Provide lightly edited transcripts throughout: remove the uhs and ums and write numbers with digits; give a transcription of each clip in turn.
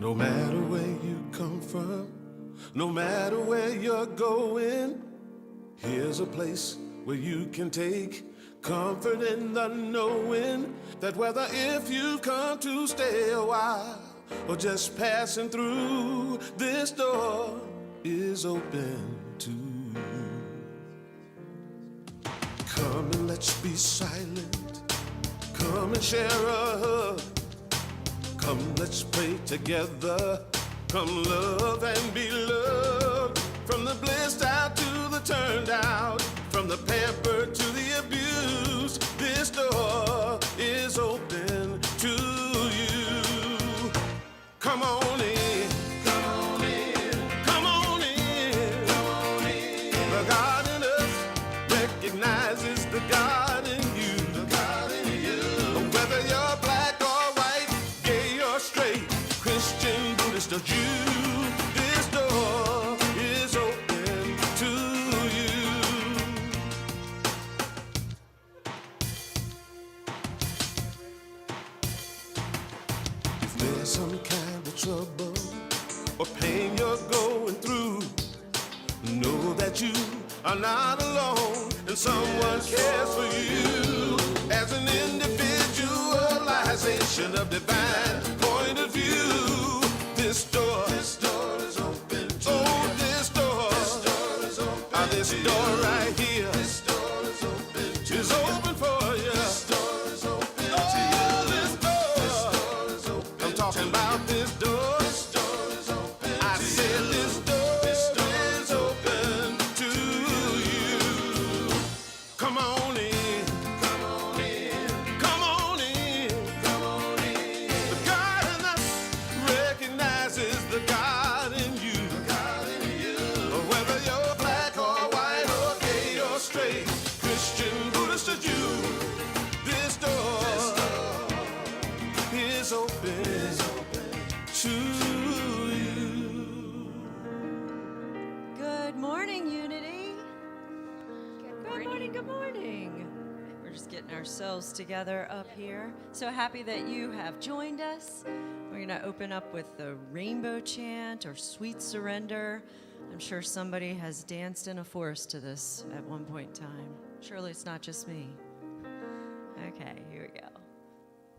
No matter where you come from, no matter where you're going, here's a place where you can take comfort in the knowing that whether if you've come to stay a while or just passing through, this door is open to you. Come and let's be silent. Come and share a hug. Come, let's pray together. Come, love and be loved. From the blissed out to the turned out, from the pampered to the abused, this door is open to you. Come on in. Come on in. Come on in. Come on in. The God in us recognizes the God in you. The God in you. Whether you're black or white, gay or straight, Christian, Buddhist or Jew, this door is open to you. If there's some kind of trouble or pain you're going through, know that you are not alone and someone cares for you. As an individualization of divine point of view, this door is open to you. This door is open. This door right here, this door is open to you. Is open for you. This door is open to you. This door is open. I'm talking about this door. This door is open. I said this door is open to you. Come on in. Come on in. Come on in. Come on in. The God in us recognizes the God in you. The God in you. Whether you're black or white or gay or straight, Christian, Buddhist or Jew, this door is open to you. Good morning, Unity. Good morning, good morning. We're just getting ourselves together up here. So happy that you have joined us. We're going to open up with the Rainbow Chant or Sweet Surrender. I'm sure somebody has danced in a forest to this at one point in time. Surely it's not just me. Okay, here we go.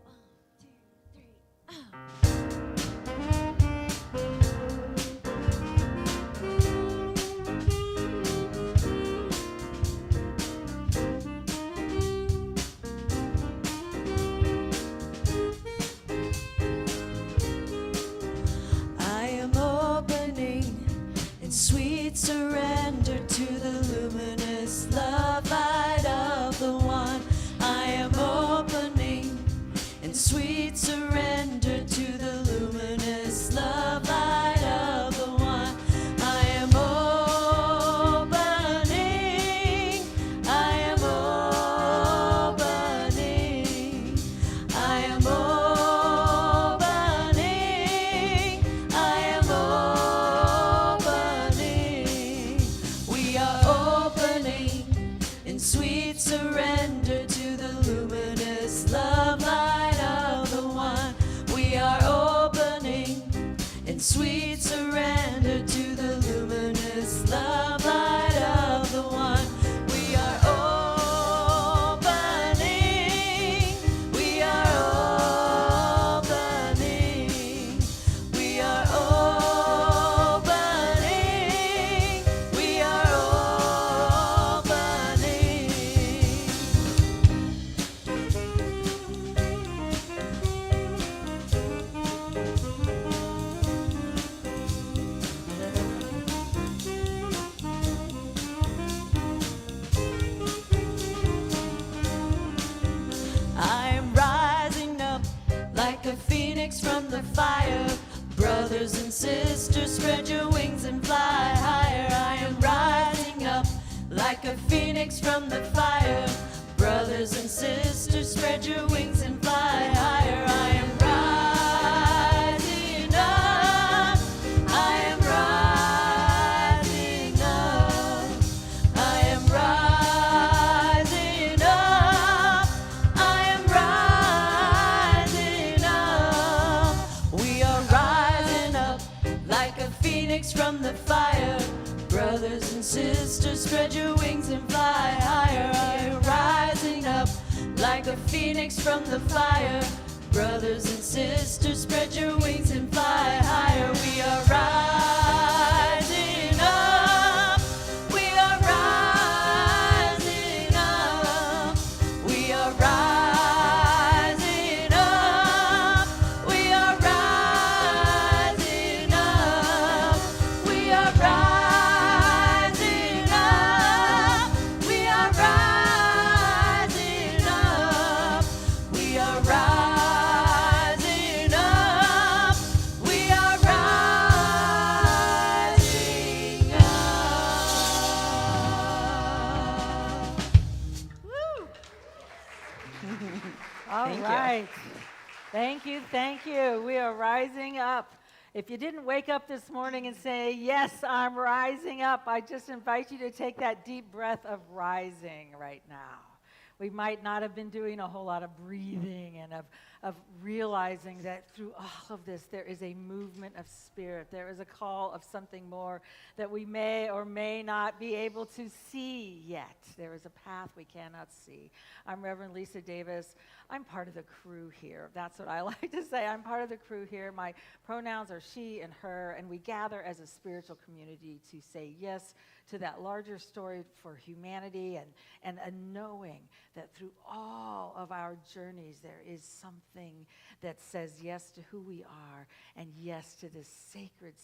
1, 2, 3, I am opening in sweet surrender to the luminous love light of the one. I am opening in sweet surrender to the luminous love light of the one. I am opening. I am opening. I am opening. I am opening. We are opening in sweet surrender to the luminous love light of the one. We are opening in sweet surrender to the luminous love light of the one. We are opening. We are opening. We are opening. We are opening. I am rising up like a phoenix from the fire. Brothers and sisters, spread your wings and fly higher. I am rising up like a phoenix from the fire. Brothers and sisters, spread your wings and fly higher. I am rising up. I am rising up. I am rising up. I am rising up. We are rising fire. Brothers and sisters, spread your wings and fly higher. Are you rising up like a phoenix from the fire? Brothers and sisters, spread your wings and fly higher. We are rising up. We are rising up. We are rising up. We are rising up. We are rising up. We are rising up. We are rising up. We are rising up. Woo! All Thank you. right. Thank you, thank you. We are rising up. If you didn't wake up this morning and say, yes, I'm rising up, I just invite you to take that deep breath of rising right now. We might not have been doing a whole lot of breathing and of realizing that through all of this, there is a movement of spirit. There is a call of something more that we may or may not be able to see yet. There is a path we cannot see. I'm Reverend Lisa Davis. I'm part of the crew here. That's what I like to say. I'm part of the crew here. My pronouns are she and her, and we gather as a spiritual community to say yes to that larger story for humanity and a knowing that through all of our journeys there is something that says yes to who we are and yes to this sacred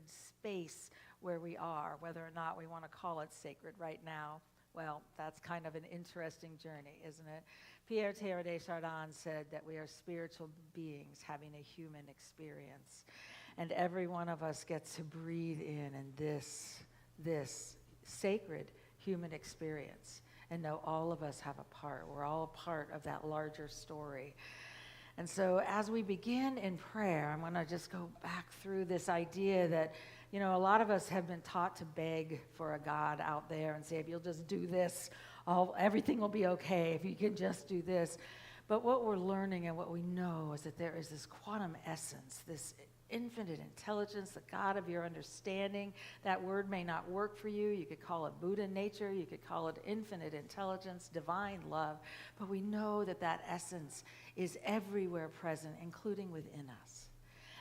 space where we are, whether or not we want to call it sacred right now. Well, that's kind of an interesting journey, isn't it? Pierre Teilhard de Chardin said that we are spiritual beings having a human experience. And every one of us gets to breathe in this sacred human experience and know all of us have a part. We're all a part of that larger story. And so as we begin in prayer, I'm going to just go back through this idea that, you know, a lot of us have been taught to beg for a God out there and say, if you'll just do this, everything will be okay if you can just do this. But what we're learning and what we know is that there is this quantum essence, this infinite intelligence, the God of your understanding. That word may not work for you. You could call it Buddha nature. You could call it infinite intelligence, divine love. But we know that that essence is everywhere present, including within us.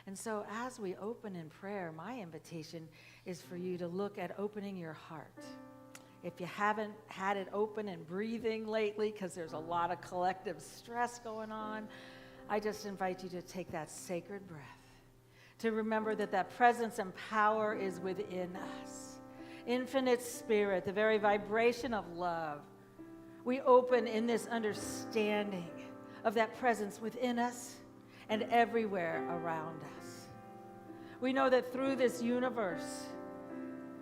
And so as we open in prayer, my invitation is for you to look at opening your heart. If you haven't had it open and breathing lately, because there's a lot of collective stress going on, I just invite you to take that sacred breath, to remember that that presence and power is within us. Infinite spirit, the very vibration of love. We open in this understanding of that presence within us and everywhere around us. We know that through this universe,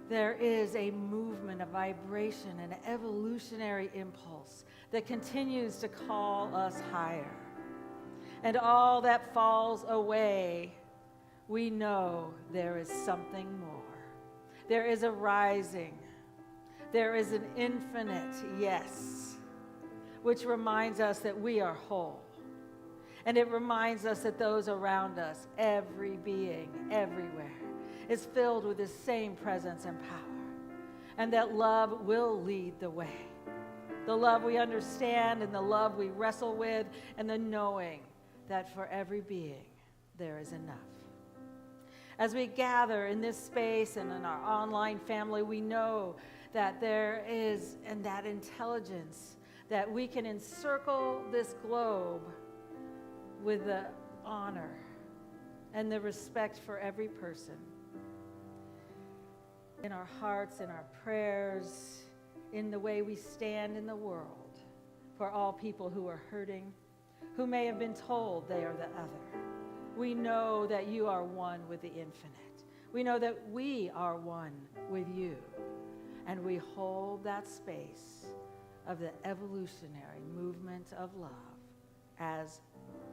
there is a movement, a vibration, an evolutionary impulse that continues to call us higher. And all that falls away, we know there is something more. There is a rising. There is an infinite yes, which reminds us that we are whole. And it reminds us that those around us, every being, everywhere, is filled with the same presence and power. And that love will lead the way. The love we understand and the love we wrestle with and the knowing that for every being there is enough. As we gather in this space and in our online family, we know that there is, and that intelligence, that we can encircle this globe with the honor and the respect for every person. In our hearts, in our prayers, in the way we stand in the world, for all people who are hurting, who may have been told they are the other. We know that you are one with the infinite. We know that we are one with you. And we hold that space of the evolutionary movement of love as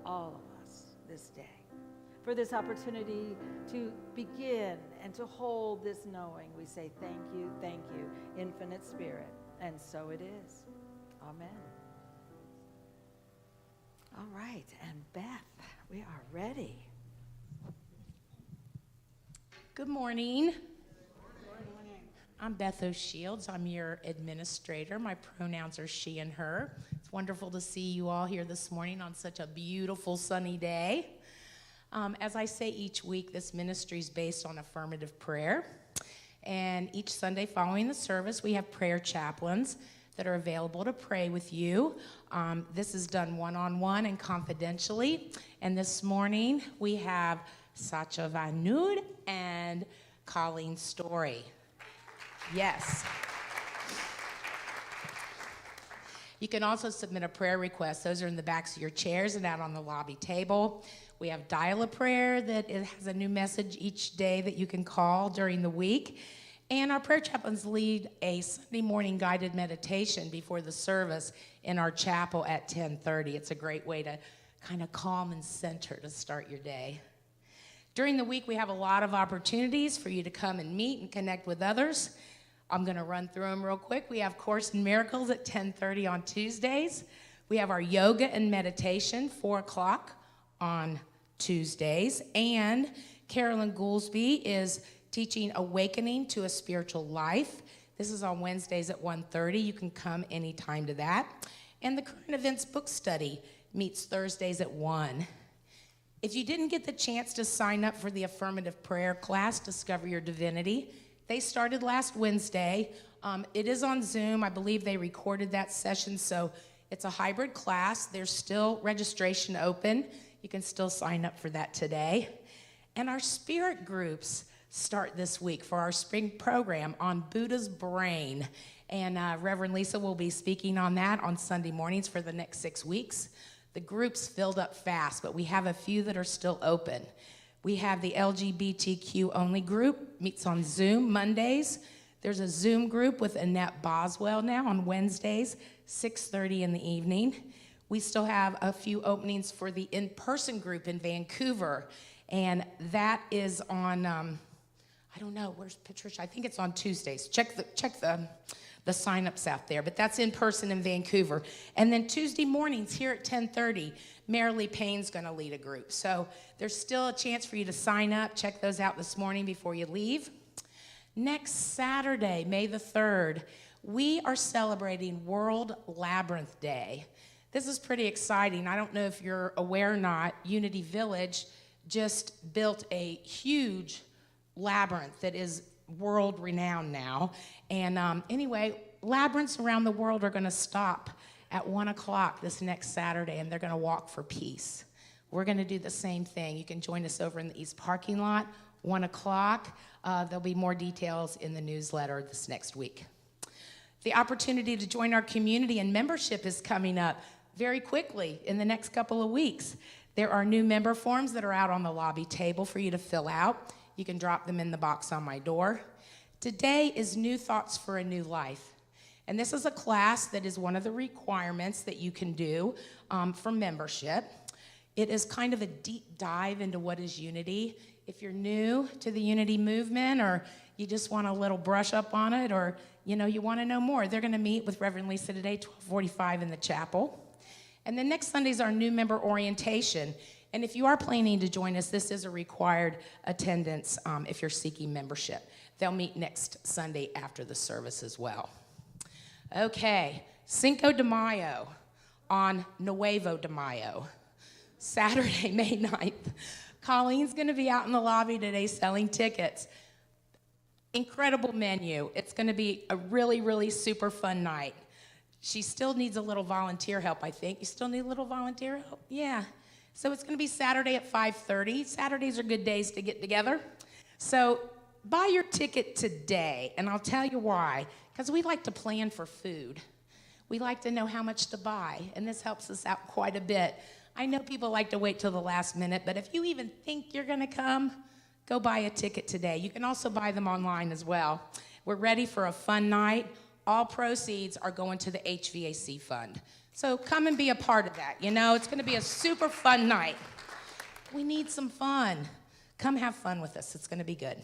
all of us this day. For this opportunity to begin and to hold this knowing, we say thank you, infinite spirit. And so it is. Amen. All right, and Beth, we are ready. Good morning. I'm Beth O'Shields. I'm your administrator. My pronouns are she and her. It's wonderful to see you all here this morning on such a beautiful sunny day. As I say each week, this ministry is based on affirmative prayer. And each Sunday following the service, we have prayer chaplains that are available to pray with you. This is done one-on-one and confidentially. And this morning, we have Sacha Vanud and Colleen Story. Yes. You can also submit a prayer request. Those are in the backs of your chairs and out on the lobby table. We have Dial a Prayer that it has a new message each day that you can call during the week. And our prayer chaplains lead a Sunday morning guided meditation before the service in our chapel at 10:30. It's a great way to kind of calm and center to start your day. During the week, we have a lot of opportunities for you to come and meet and connect with others. I'm going to run through them real quick. We have Course in Miracles at 10:30 on Tuesdays. We have our yoga and meditation, 4 o'clock on Tuesdays. And Carolyn Goolsby is teaching Awakening to a Spiritual Life. This is on Wednesdays at 1:30. You can come anytime to that. And the Current Events Book Study meets Thursdays at 1. If you didn't get the chance to sign up for the affirmative prayer class, Discover Your Divinity, they started last Wednesday. It is on Zoom. I believe they recorded that session, so it's a hybrid class. There's still registration open. You can still sign up for that today. And our spirit groups start this week for our spring program on Buddha's brain. And Reverend Lisa will be speaking on that on Sunday mornings for the next 6 weeks. The groups filled up fast, but we have a few that are still open. We have the LGBTQ only group, meets on Zoom Mondays. There's a Zoom group with Annette Boswell now on Wednesdays, 6:30 in the evening. We still have a few openings for the in-person group in Vancouver, and that is on, I don't know, where's Patricia? I think it's on Tuesdays. Check the sign-ups out there, but that's in person in Vancouver. And then Tuesday mornings here at 10:30, Marilee Payne's gonna lead a group. So there's still a chance for you to sign up. Check those out this morning before you leave. Next Saturday, May the 3rd, we are celebrating World Labyrinth Day. This is pretty exciting. I don't know if you're aware or not, Unity Village just built a huge labyrinth that is world renowned now. And anyway, labyrinths around the world are gonna stop at 1 o'clock this next Saturday, and they're gonna walk for peace. We're gonna do the same thing. You can join us over in the East parking lot, 1 o'clock. There'll be more details in the newsletter this next week. The opportunity to join our community and membership is coming up very quickly in the next couple of weeks. There are new member forms that are out on the lobby table for you to fill out. You can drop them in the box on my door. Today is New Thoughts for a New Life. And this is a class that is one of the requirements that you can do for membership. It is kind of a deep dive into what is unity. If you're new to the unity movement, or you just want a little brush up on it, or you want to know more, they're going to meet with Reverend Lisa today, 12:45 in the chapel. And then next Sunday is our new member orientation. And if you are planning to join us, this is a required attendance if you're seeking membership. They'll meet next Sunday after the service as well. Okay, Cinco de Mayo on Nuevo de Mayo, Saturday, May 9th. Colleen's going to be out in the lobby today selling tickets. Incredible menu. It's going to be a really, really super fun night. She still needs a little volunteer help, I think. You still need a little volunteer help? Yeah. So it's going to be Saturday at 5:30. Saturdays are good days to get together. So buy your ticket today, and I'll tell you why. Because we like to plan for food. We like to know how much to buy, and this helps us out quite a bit. I know people like to wait till the last minute, but if you even think you're going to come, go buy a ticket today. You can also buy them online as well. We're ready for a fun night. All proceeds are going to the HVAC fund. So come and be a part of that. It's going to be a super fun night. We need some fun. Come have fun with us. It's going to be good.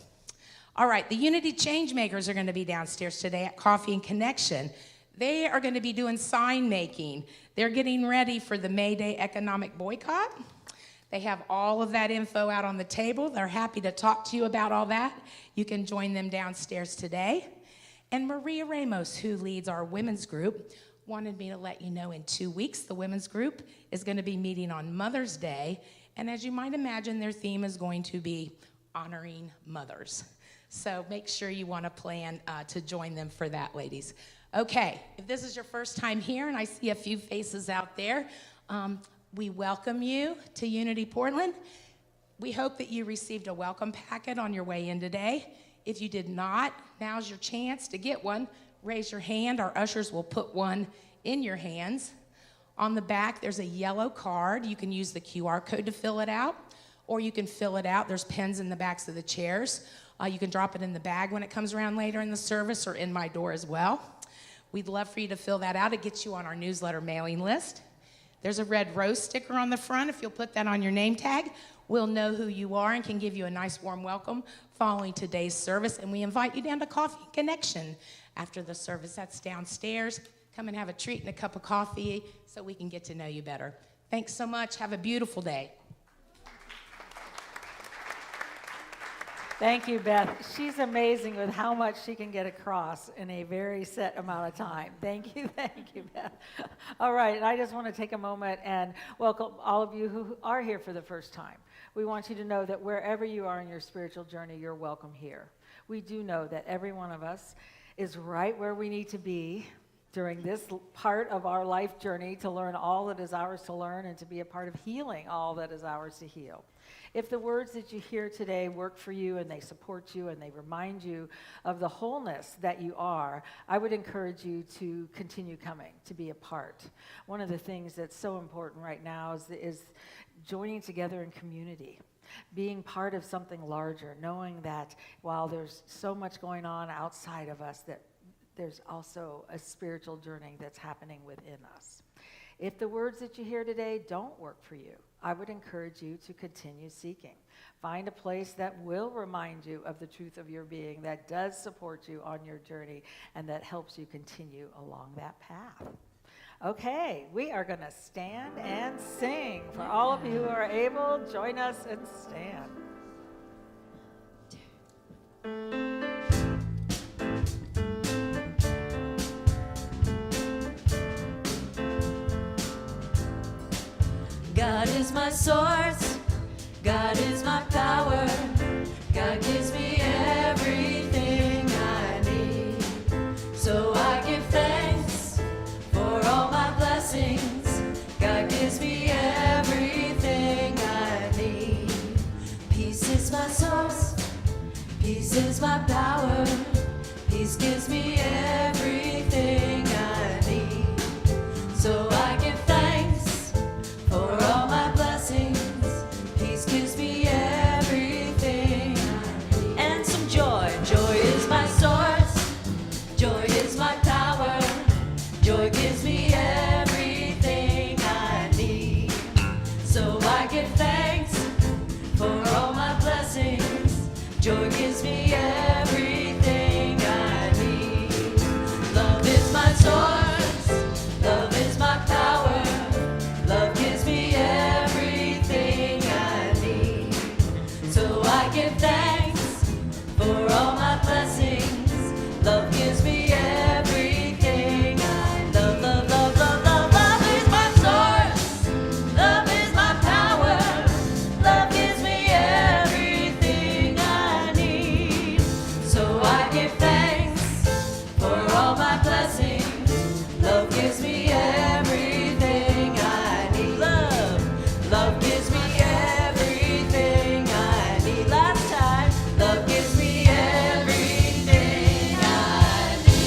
All right, the Unity Changemakers are going to be downstairs today at Coffee and Connection. They are going to be doing sign making. They're getting ready for the May Day economic boycott. They have all of that info out on the table. They're happy to talk to you about all that. You can join them downstairs today. And Maria Ramos, who leads our women's group, wanted me to let you know in 2 weeks, the women's group is going to be meeting on Mother's Day. And as you might imagine, their theme is going to be honoring mothers. So make sure you want to plan to join them for that, ladies. Okay, if this is your first time here, and I see a few faces out there, we welcome you to Unity Portland. We hope that you received a welcome packet on your way in today. If you did not, now's your chance to get one. Raise your hand. Our ushers will put one in your hands. On the back, there's a yellow card. You can use the QR code to fill it out, or you can fill it out. There's pens in the backs of the chairs. You can drop it in the bag when it comes around later in the service or in my door as well. We'd love for you to fill that out. It gets you on our newsletter mailing list. There's a red rose sticker on the front. If you'll put that on your name tag, we'll know who you are and can give you a nice warm welcome following today's service. And we invite you down to Coffee Connection after the service. That's downstairs. Come and have a treat and a cup of coffee so we can get to know you better. Thanks so much. Have a beautiful day. Thank you, Beth. She's amazing with how much she can get across in a very set amount of time. Thank you, Beth. All right, and I just want to take a moment and welcome all of you who are here for the first time. We want you to know that wherever you are in your spiritual journey, you're welcome here. We do know that every one of us is right where we need to be during this part of our life journey to learn all that is ours to learn and to be a part of healing all that is ours to heal. If the words that you hear today work for you and they support you and they remind you of the wholeness that you are, I would encourage you to continue coming, to be a part. One of the things that's so important right now is joining together in community, being part of something larger, knowing that while there's so much going on outside of us, that there's also a spiritual journey that's happening within us. If the words that you hear today don't work for you, I would encourage you to continue seeking. Find a place that will remind you of the truth of your being, that does support you on your journey, and that helps you continue along that path. Okay, we are going to stand and sing. For all of you who are able, join us and stand. God is my source, God is my power, God gives me everything I need. So I give thanks for all my blessings, God gives me everything I need. Peace is my source, peace is my power, peace gives me everything I need. So I give thanks for all my blessings, peace gives me everything I need. And some joy, joy is my source, joy is my power, joy gives me everything I need. So I give thanks for all my blessings, joy gives me everything I need. Love is my source, love is my power, love gives me everything I need. So I give thanks for all my blessings, love gives me everything I need. Love, love, love, love, love, love is my source, love is my power, love gives me everything I need. So I give thanks for all my blessings, love gives me everything I need. Love gives me everything I need. Last time, love gives me everything I need.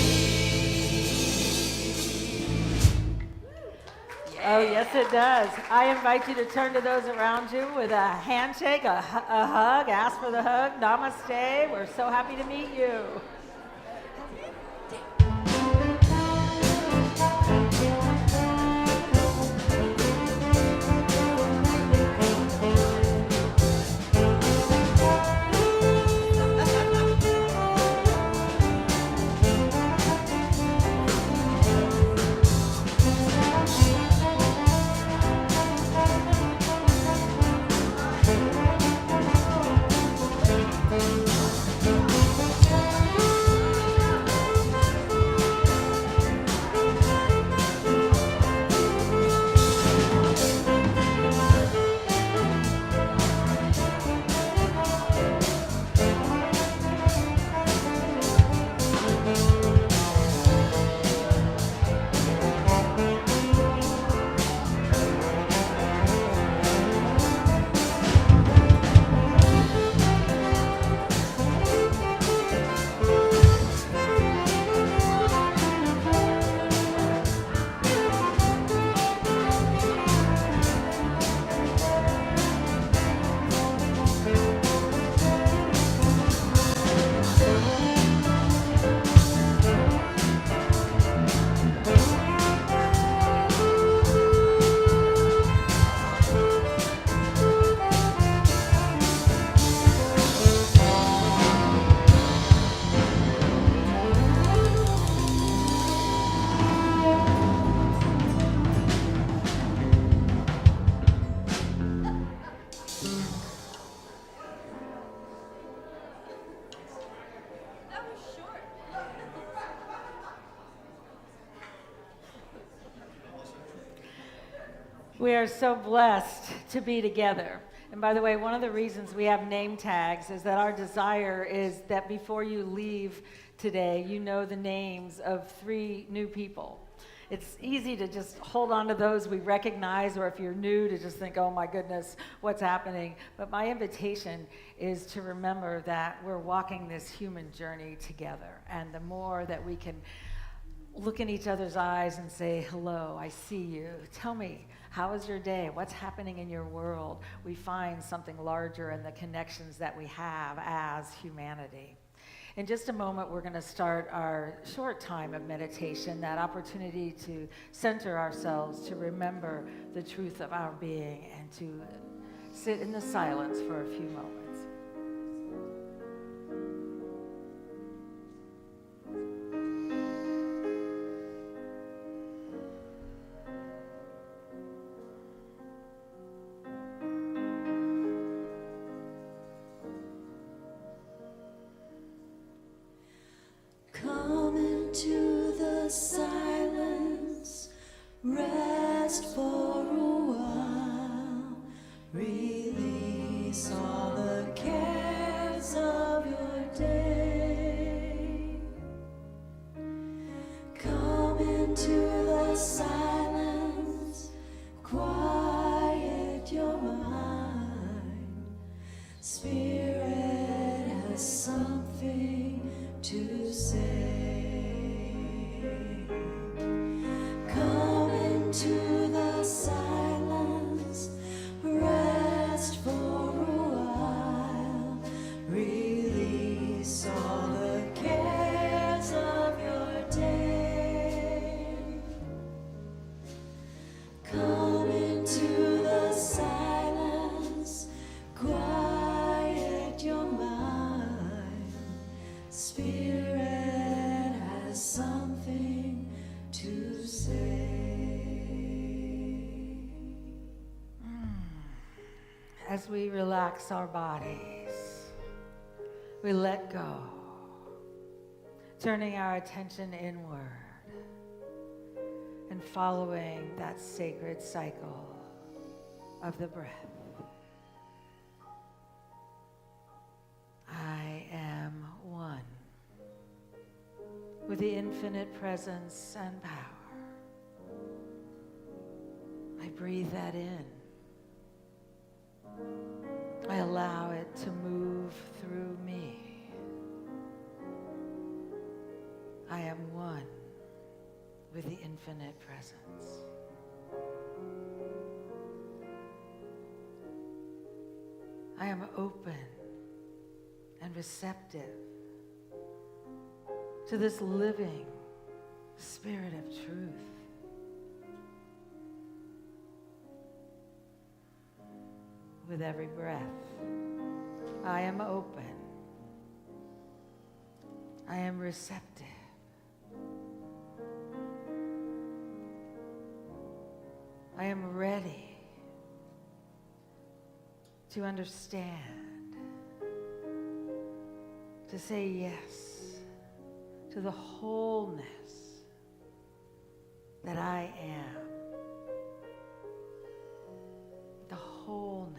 Oh, yes, it does. I invite you to turn to those around you with a handshake, a hug, ask for the hug. Namaste. We're so happy to meet you. We are so blessed to be together. And by the way, one of the reasons we have name tags is that our desire is that before you leave today, you know the names of 3 new people. It's easy to just hold on to those we recognize, or if you're new, to just think, oh my goodness, what's happening? But my invitation is to remember that we're walking this human journey together. And the more that we can look in each other's eyes and say, hello, I see you. Tell me, how was your day? What's happening in your world? We find something larger in the connections that we have as humanity. In just a moment, we're going to start our short time of meditation, that opportunity to center ourselves, to remember the truth of our being, and to sit in the silence for a few moments. Come into the silence, rest for a while, release all the cares of your day. Come into the silence, quiet your mind. Spirit has something to say. Come into the silence, rest for a while, release all the cares of your day. Come into the silence, quiet your mind. Spirit has something to say. As we relax our bodies, we let go, turning our attention inward and following that sacred cycle of the breath. I am one with the infinite presence and power. I breathe that in. I allow it to move through me. I am one with the infinite presence. I am open and receptive to this living spirit of truth. With every breath, I am open. I am receptive. I am ready to understand, to say yes to the wholeness that I am, the wholeness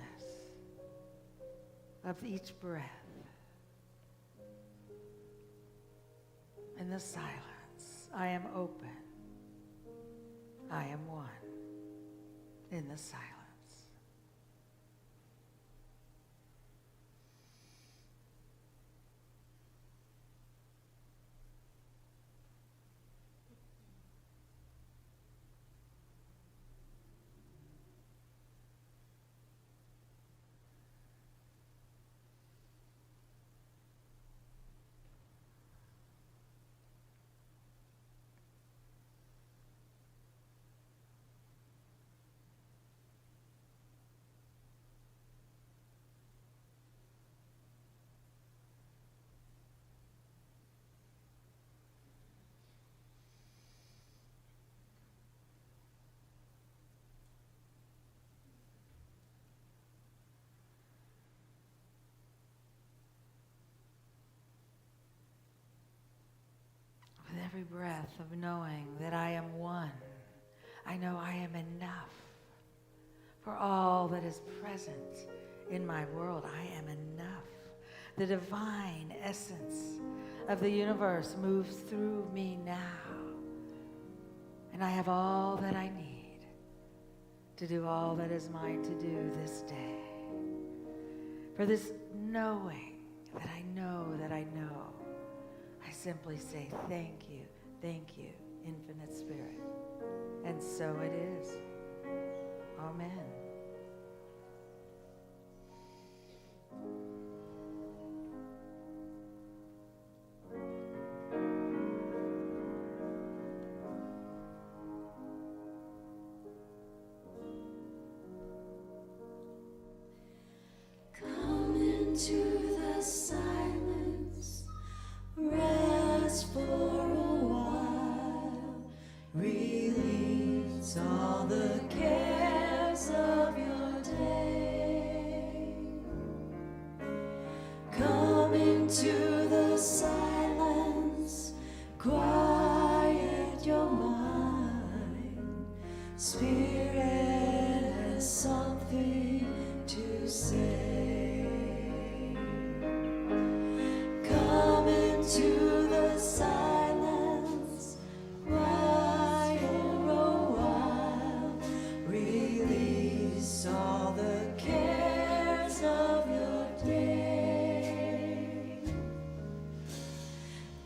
of each breath. In the silence, I am open. I am one. In the silence. Every breath of knowing that I am one. I know I am enough. for all that is present in my world. I am enough. The divine essence of the universe moves through me now. And I have all that I need to do all that is mine to do this day. For this knowing that I know that I know, I simply say thank you, Infinite Spirit. And so it is. Amen. Come into the silence, rest for a while, release all the cares of your day. Come into the silence, quiet your mind. Spirit has something to say. Come into the silence, quiet a while, release all the cares of your day.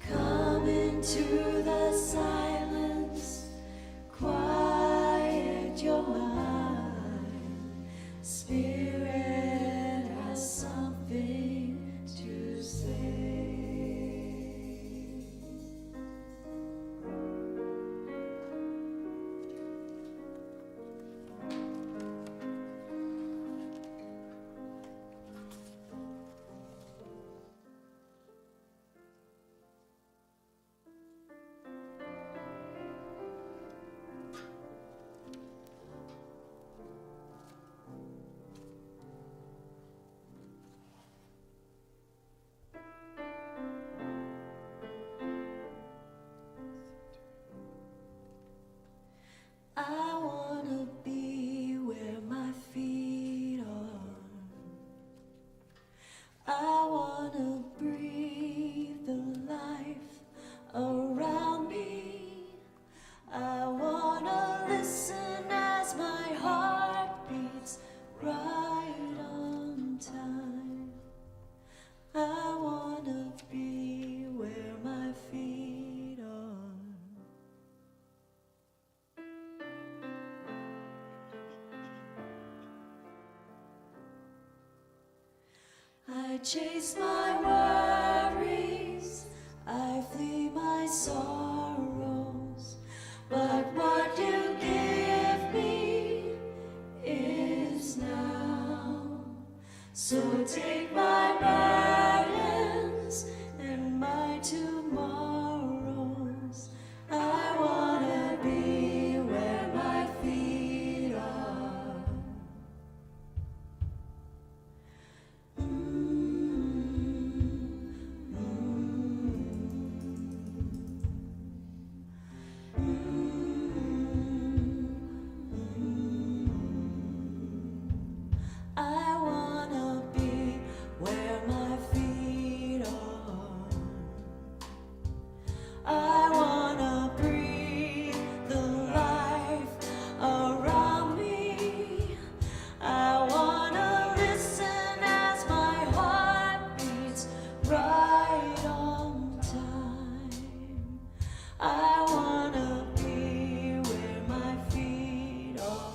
Come into the silence, quiet your mind. Spirit has something to say. I wanna be where my feet are. I wanna breathe the life around me. I wanna listen as my heart beats right on time. I wanna be where my feet are. I chase my worries, I flee my sorrows, but what you give me is now. So take my burdens and my tomorrows. I wanna be where my feet are. I wanna be where my feet are. I wanna breathe the life around me. I wanna listen as my heart beats right on time. I wanna be where my feet are.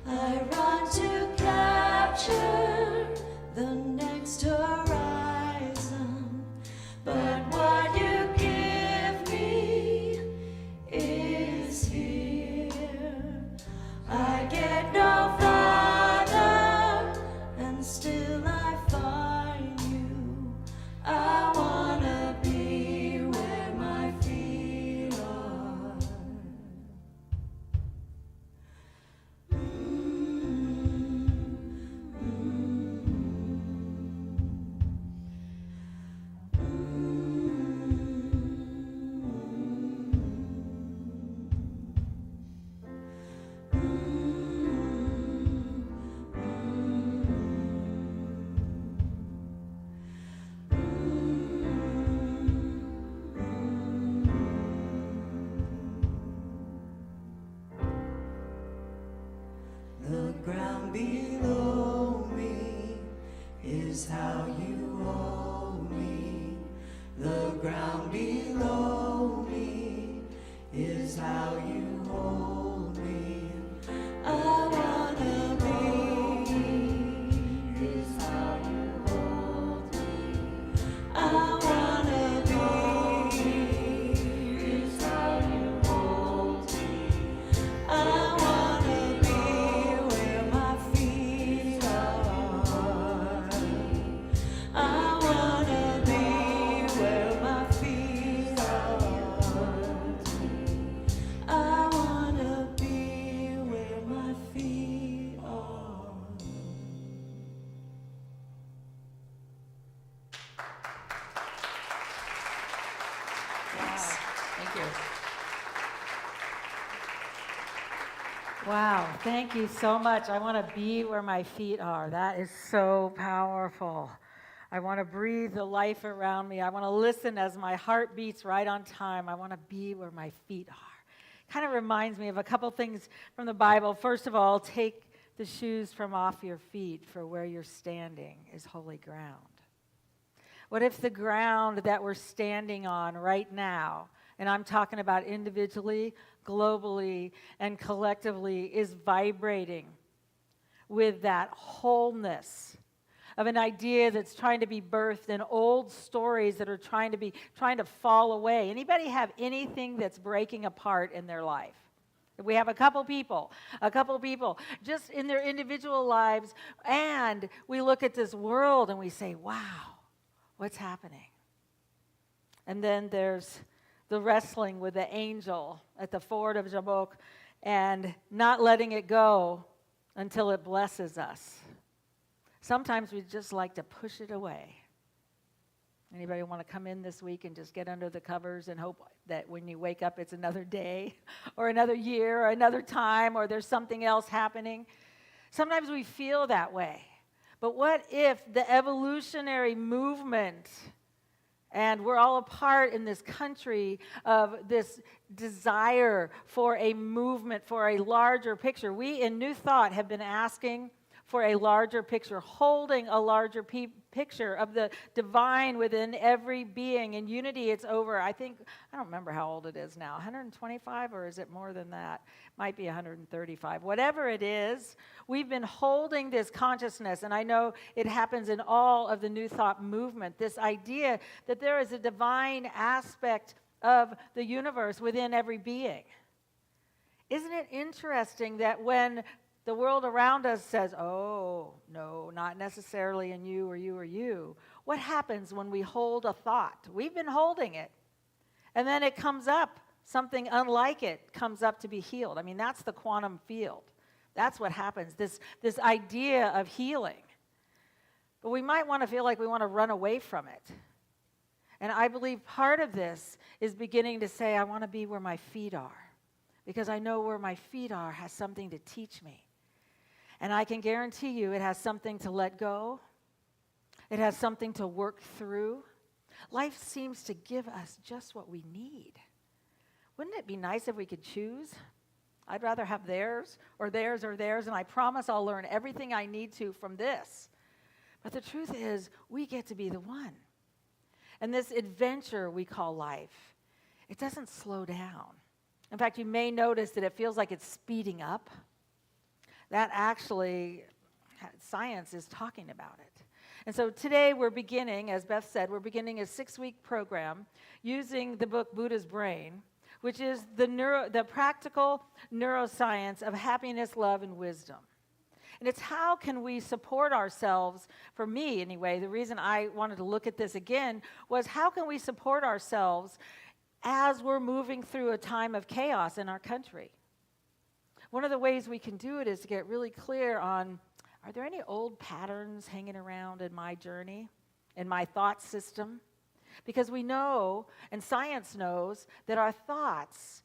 I run to capture the next horizon, but what you give me is here. I get no farther ground below me is how you hold me. The ground below me is how you hold me. I wanna be is how you hold me. I wanna be is how you hold me. I wanna be where my feet are. I wanna be where my feet are. I wanna be where my feet are. Thank you. Wow, thank you so much. I want to be where my feet are. That is so powerful. I want to breathe the life around me. I want to listen as my heart beats right on time. I want to be where my feet are. Kind of reminds me of a couple things from the Bible. First of all, take the shoes from off your feet, for where you're standing is holy ground. What if the ground that we're standing on right now, and I'm talking about individually, globally, and collectively, is vibrating with that wholeness of an idea that's trying to be birthed in old stories that are trying to fall away? Anybody have anything that's breaking apart in their life? We have a couple people just in their individual lives, and we look at this world and we say, wow, what's happening? And then there's the wrestling with the angel at the ford of Jabbok and not letting it go until it blesses us. Sometimes we just like to push it away. Anybody want to come in this week and just get under the covers and hope that when you wake up it's another day or another year or another time or there's something else happening? Sometimes we feel that way. But what if the evolutionary movement, and we're all a part in this country of this desire for a movement, for a larger picture. We in New Thought have been asking for a larger picture, holding a larger picture of the divine within every being. In Unity, it's over, I don't remember how old it is now, 125, or is it more than that? Might be 135. Whatever it is, we've been holding this consciousness, and I know it happens in all of the New Thought movement, this idea that there is a divine aspect of the universe within every being. Isn't it interesting that when the world around us says, oh, no, not necessarily in you or you or you, what happens when we hold a thought? We've been holding it, and then it comes up. Something unlike it comes up to be healed. I mean, that's the quantum field. That's what happens, this idea of healing. But we might want to feel like we want to run away from it. And I believe part of this is beginning to say, I want to be where my feet are, because I know where my feet are has something to teach me. And I can guarantee you it has something to let go. It has something to work through. Life seems to give us just what we need. Wouldn't it be nice if we could choose? I'd rather have theirs or theirs or theirs, and I promise I'll learn everything I need to from this. But the truth is, we get to be the one. And this adventure we call life, it doesn't slow down. In fact, you may notice that it feels like it's speeding up. That actually, science is talking about it. And so today we're beginning, as Beth said, we're beginning a 6-week program using the book Buddha's Brain, which is the practical neuroscience of happiness, love, and wisdom. And it's how can we support ourselves, for me anyway, the reason I wanted to look at this again was how can we support ourselves as we're moving through a time of chaos in our country. One of the ways we can do it is to get really clear on, are there any old patterns hanging around in my journey, in my thought system? Because we know, and science knows, that our thoughts,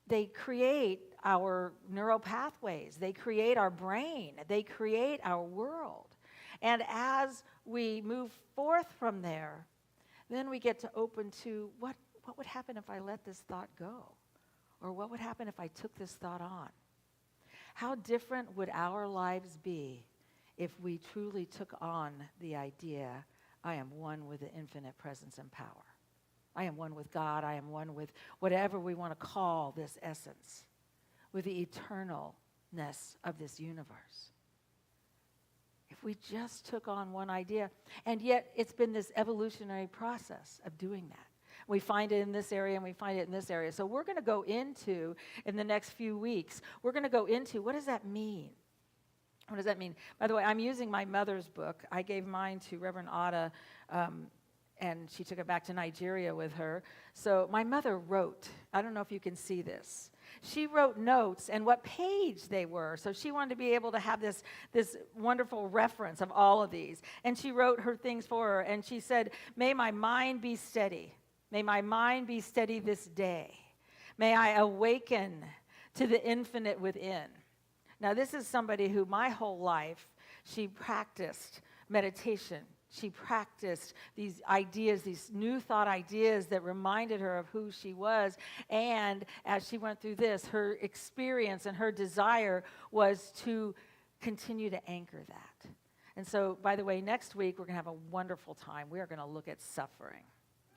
they create our neural pathways, they create our brain, they create our world. And as we move forth from there, then we get to open to what would happen if I let this thought go? Or what would happen if I took this thought on? How different would our lives be if we truly took on the idea, I am one with the infinite presence and power. I am one with God. I am one with whatever we want to call this essence, with the eternalness of this universe. If we just took on one idea, and yet it's been this evolutionary process of doing that. We find it in this area and we find it in this area. So we're going to go into, in the next few weeks, we're going to go into, what does that mean? What does that mean? By the way, I'm using my mother's book. I gave mine to Reverend Ada, and she took it back to Nigeria with her. So my mother wrote, I don't know if you can see this. She wrote notes and what page they were. So she wanted to be able to have this wonderful reference of all of these. And she wrote her things for her. And she said, may my mind be steady. May my mind be steady this day. May I awaken to the infinite within. Now, this is somebody who my whole life, she practiced meditation. She practiced these ideas, these new thought ideas that reminded her of who she was. And as she went through this, her experience and her desire was to continue to anchor that. And so, by the way, next week we're going to have a wonderful time. We are going to look at suffering.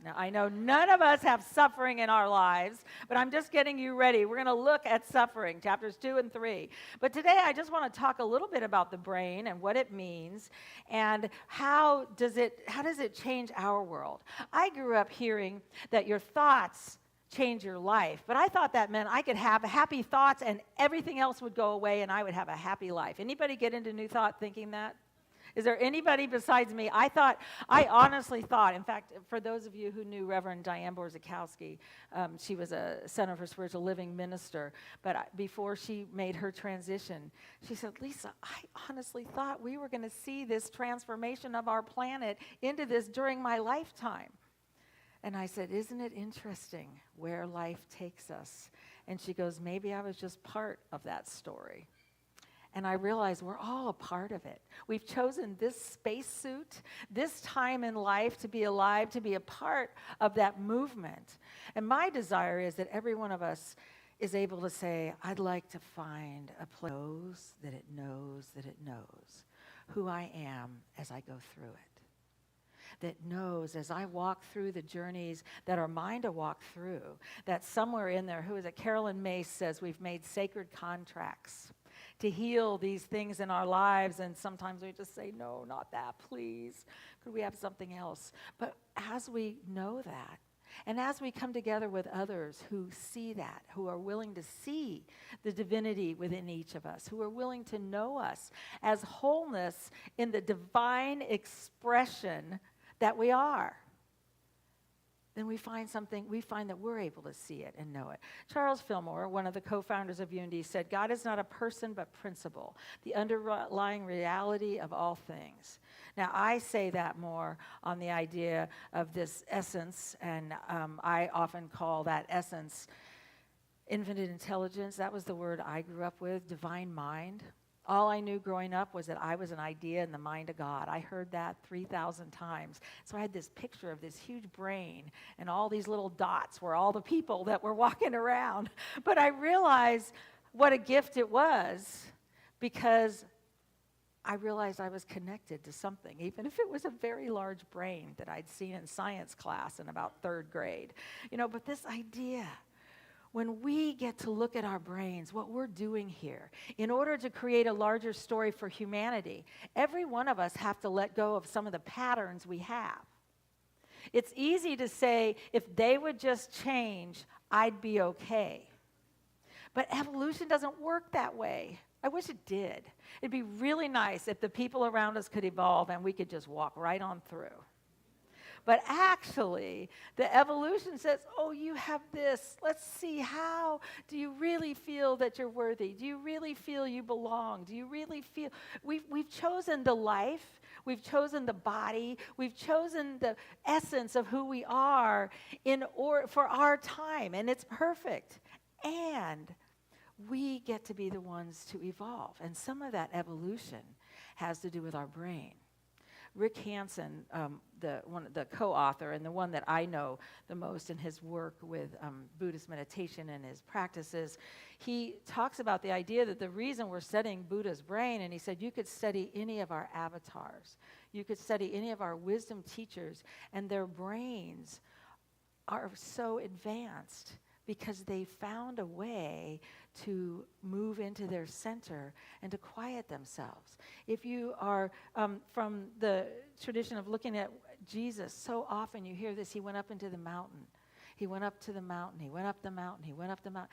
Now, I know none of us have suffering in our lives, but I'm just getting you ready. We're going to look at suffering, chapters 2 and 3. But today, I just want to talk a little bit about the brain and what it means and how does it change our world. I grew up hearing that your thoughts change your life, but I thought that meant I could have happy thoughts and everything else would go away and I would have a happy life. Anybody get into New Thought thinking that? Is there anybody besides me? I honestly thought, in fact, for those of you who knew Reverend Diane Borzakowski, she was a Center for Spiritual Living minister, but before she made her transition, she said, Lisa, I honestly thought we were going to see this transformation of our planet into this during my lifetime. And I said, isn't it interesting where life takes us? And she goes, maybe I was just part of that story. And I realized we're all a part of it. We've chosen this spacesuit, this time in life to be alive, to be a part of that movement. And my desire is that every one of us is able to say, I'd like to find a place that it knows who I am as I go through it. That knows as I walk through the journeys that are mine to walk through, that somewhere in there, who is it? Carolyn Mace says we've made sacred contracts to heal these things in our lives, and sometimes we just say, no, not that, please. Could we have something else? But as we know that, and as we come together with others who see that, who are willing to see the divinity within each of us, who are willing to know us as wholeness in the divine expression that we are, then we find that we're able to see it and know it. Charles Fillmore, one of the co-founders of Unity, said, God is not a person but principle, the underlying reality of all things. Now, I say that more on the idea of this essence, and I often call that essence infinite intelligence. That was the word I grew up with, divine mind. All I knew growing up was that I was an idea in the mind of God. I heard that 3,000 times. So I had this picture of this huge brain, and all these little dots were all the people that were walking around. But I realized what a gift it was, because I realized I was connected to something, even if it was a very large brain that I'd seen in science class in about 3rd grade. But this idea, when we get to look at our brains, what we're doing here, in order to create a larger story for humanity, every one of us have to let go of some of the patterns we have. It's easy to say, if they would just change, I'd be okay. But evolution doesn't work that way. I wish it did. It'd be really nice if the people around us could evolve and we could just walk right on through. But actually, the evolution says, oh, you have this. Let's see, how do you really feel that you're worthy? Do you really feel you belong? Do you really feel? We've chosen the life. We've chosen the body. We've chosen the essence of who we are for our time, and it's perfect. And we get to be the ones to evolve. And some of that evolution has to do with our brain. Rick Hansen, the co-author and the one that I know the most in his work with Buddhist meditation and his practices, he talks about the idea that the reason we're studying Buddha's brain, and he said you could study any of our avatars, you could study any of our wisdom teachers, and their brains are so advanced because they found a way to move into their center and to quiet themselves. If you are from the tradition of looking at Jesus, so often you hear this, he went up into the mountain. He went up to the mountain, he went up the mountain, he went up the mountain.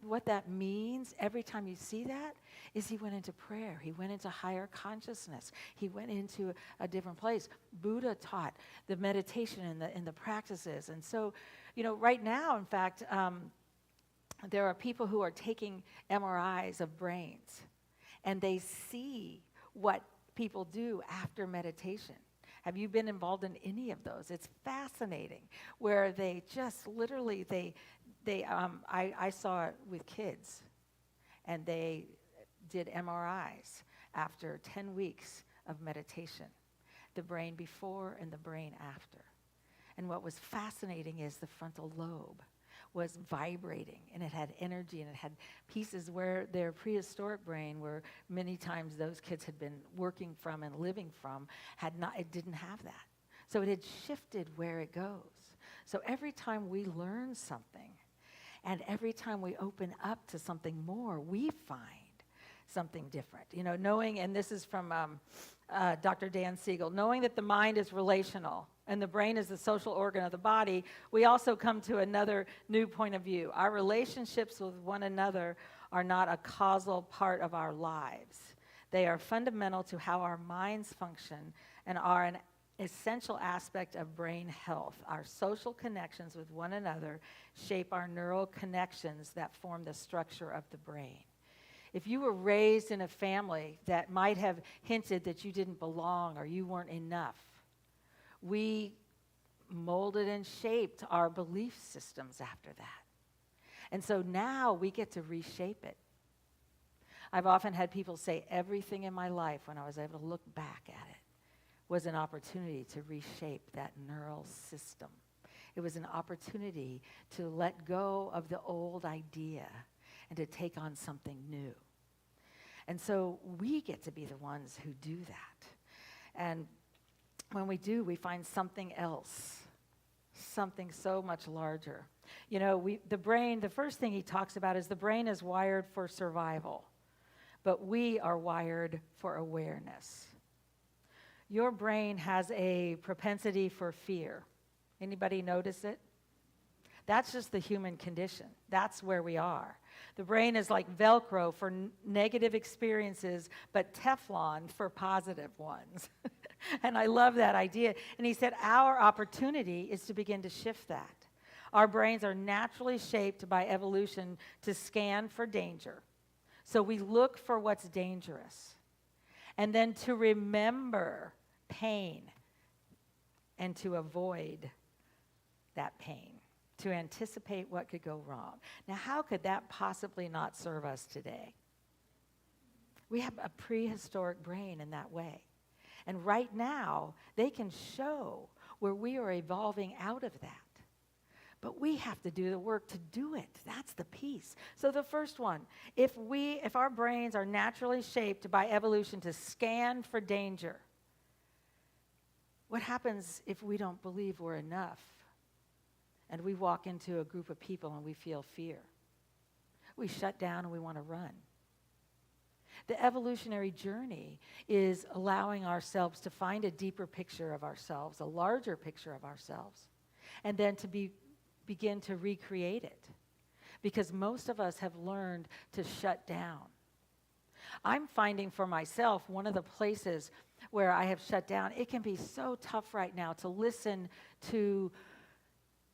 What that means every time you see that is he went into prayer, he went into higher consciousness, he went into a different place. Buddha taught the meditation and the practices. And so, right now, in fact, there are people who are taking MRIs of brains, and they see what people do after meditation. Have you been involved in any of those? It's fascinating, where they just literally, I saw it with kids, and they did MRIs after 10 weeks of meditation, the brain before and the brain after. And what was fascinating is the frontal lobe was vibrating, and it had energy, and it had pieces where their prehistoric brain, where many times those kids had been working from and living from, it didn't have that. So it had shifted where it goes. So every time we learn something, and every time we open up to something more, we find something different. Knowing, and this is from Dr. Dan Siegel, knowing that the mind is relational and the brain is the social organ of the body, we also come to another new point of view. Our relationships with one another are not a causal part of our lives. They are fundamental to how our minds function and are an essential aspect of brain health. Our social connections with one another shape our neural connections that form the structure of the brain. If you were raised in a family that might have hinted that you didn't belong or you weren't enough, we molded and shaped our belief systems after that. And so now we get to reshape it. I've often had people say everything in my life, when I was able to look back at it, was an opportunity to reshape that neural system. It was an opportunity to let go of the old idea and to take on something new. And so we get to be the ones who do that. And when we do, we find something else, something so much larger. The brain, the first thing he talks about is the brain is wired for survival, but we are wired for awareness. Your brain has a propensity for fear. Anybody notice it? That's just the human condition. That's where we are. The brain is like Velcro for negative experiences, but Teflon for positive ones. And I love that idea. And he said our opportunity is to begin to shift that. Our brains are naturally shaped by evolution to scan for danger. So we look for what's dangerous. And then to remember pain and to avoid that pain, to anticipate what could go wrong. Now, how could that possibly not serve us today? We have a prehistoric brain in that way. And right now, they can show where we are evolving out of that. But we have to do the work to do it. That's the piece. So the first one, if our brains are naturally shaped by evolution to scan for danger, what happens if we don't believe we're enough? And we walk into a group of people and we feel fear. We shut down and we want to run. The evolutionary journey is allowing ourselves to find a deeper picture of ourselves, a larger picture of ourselves, and then to begin to recreate it. Because most of us have learned to shut down. I'm finding for myself one of the places where I have shut down, it can be so tough right now to listen to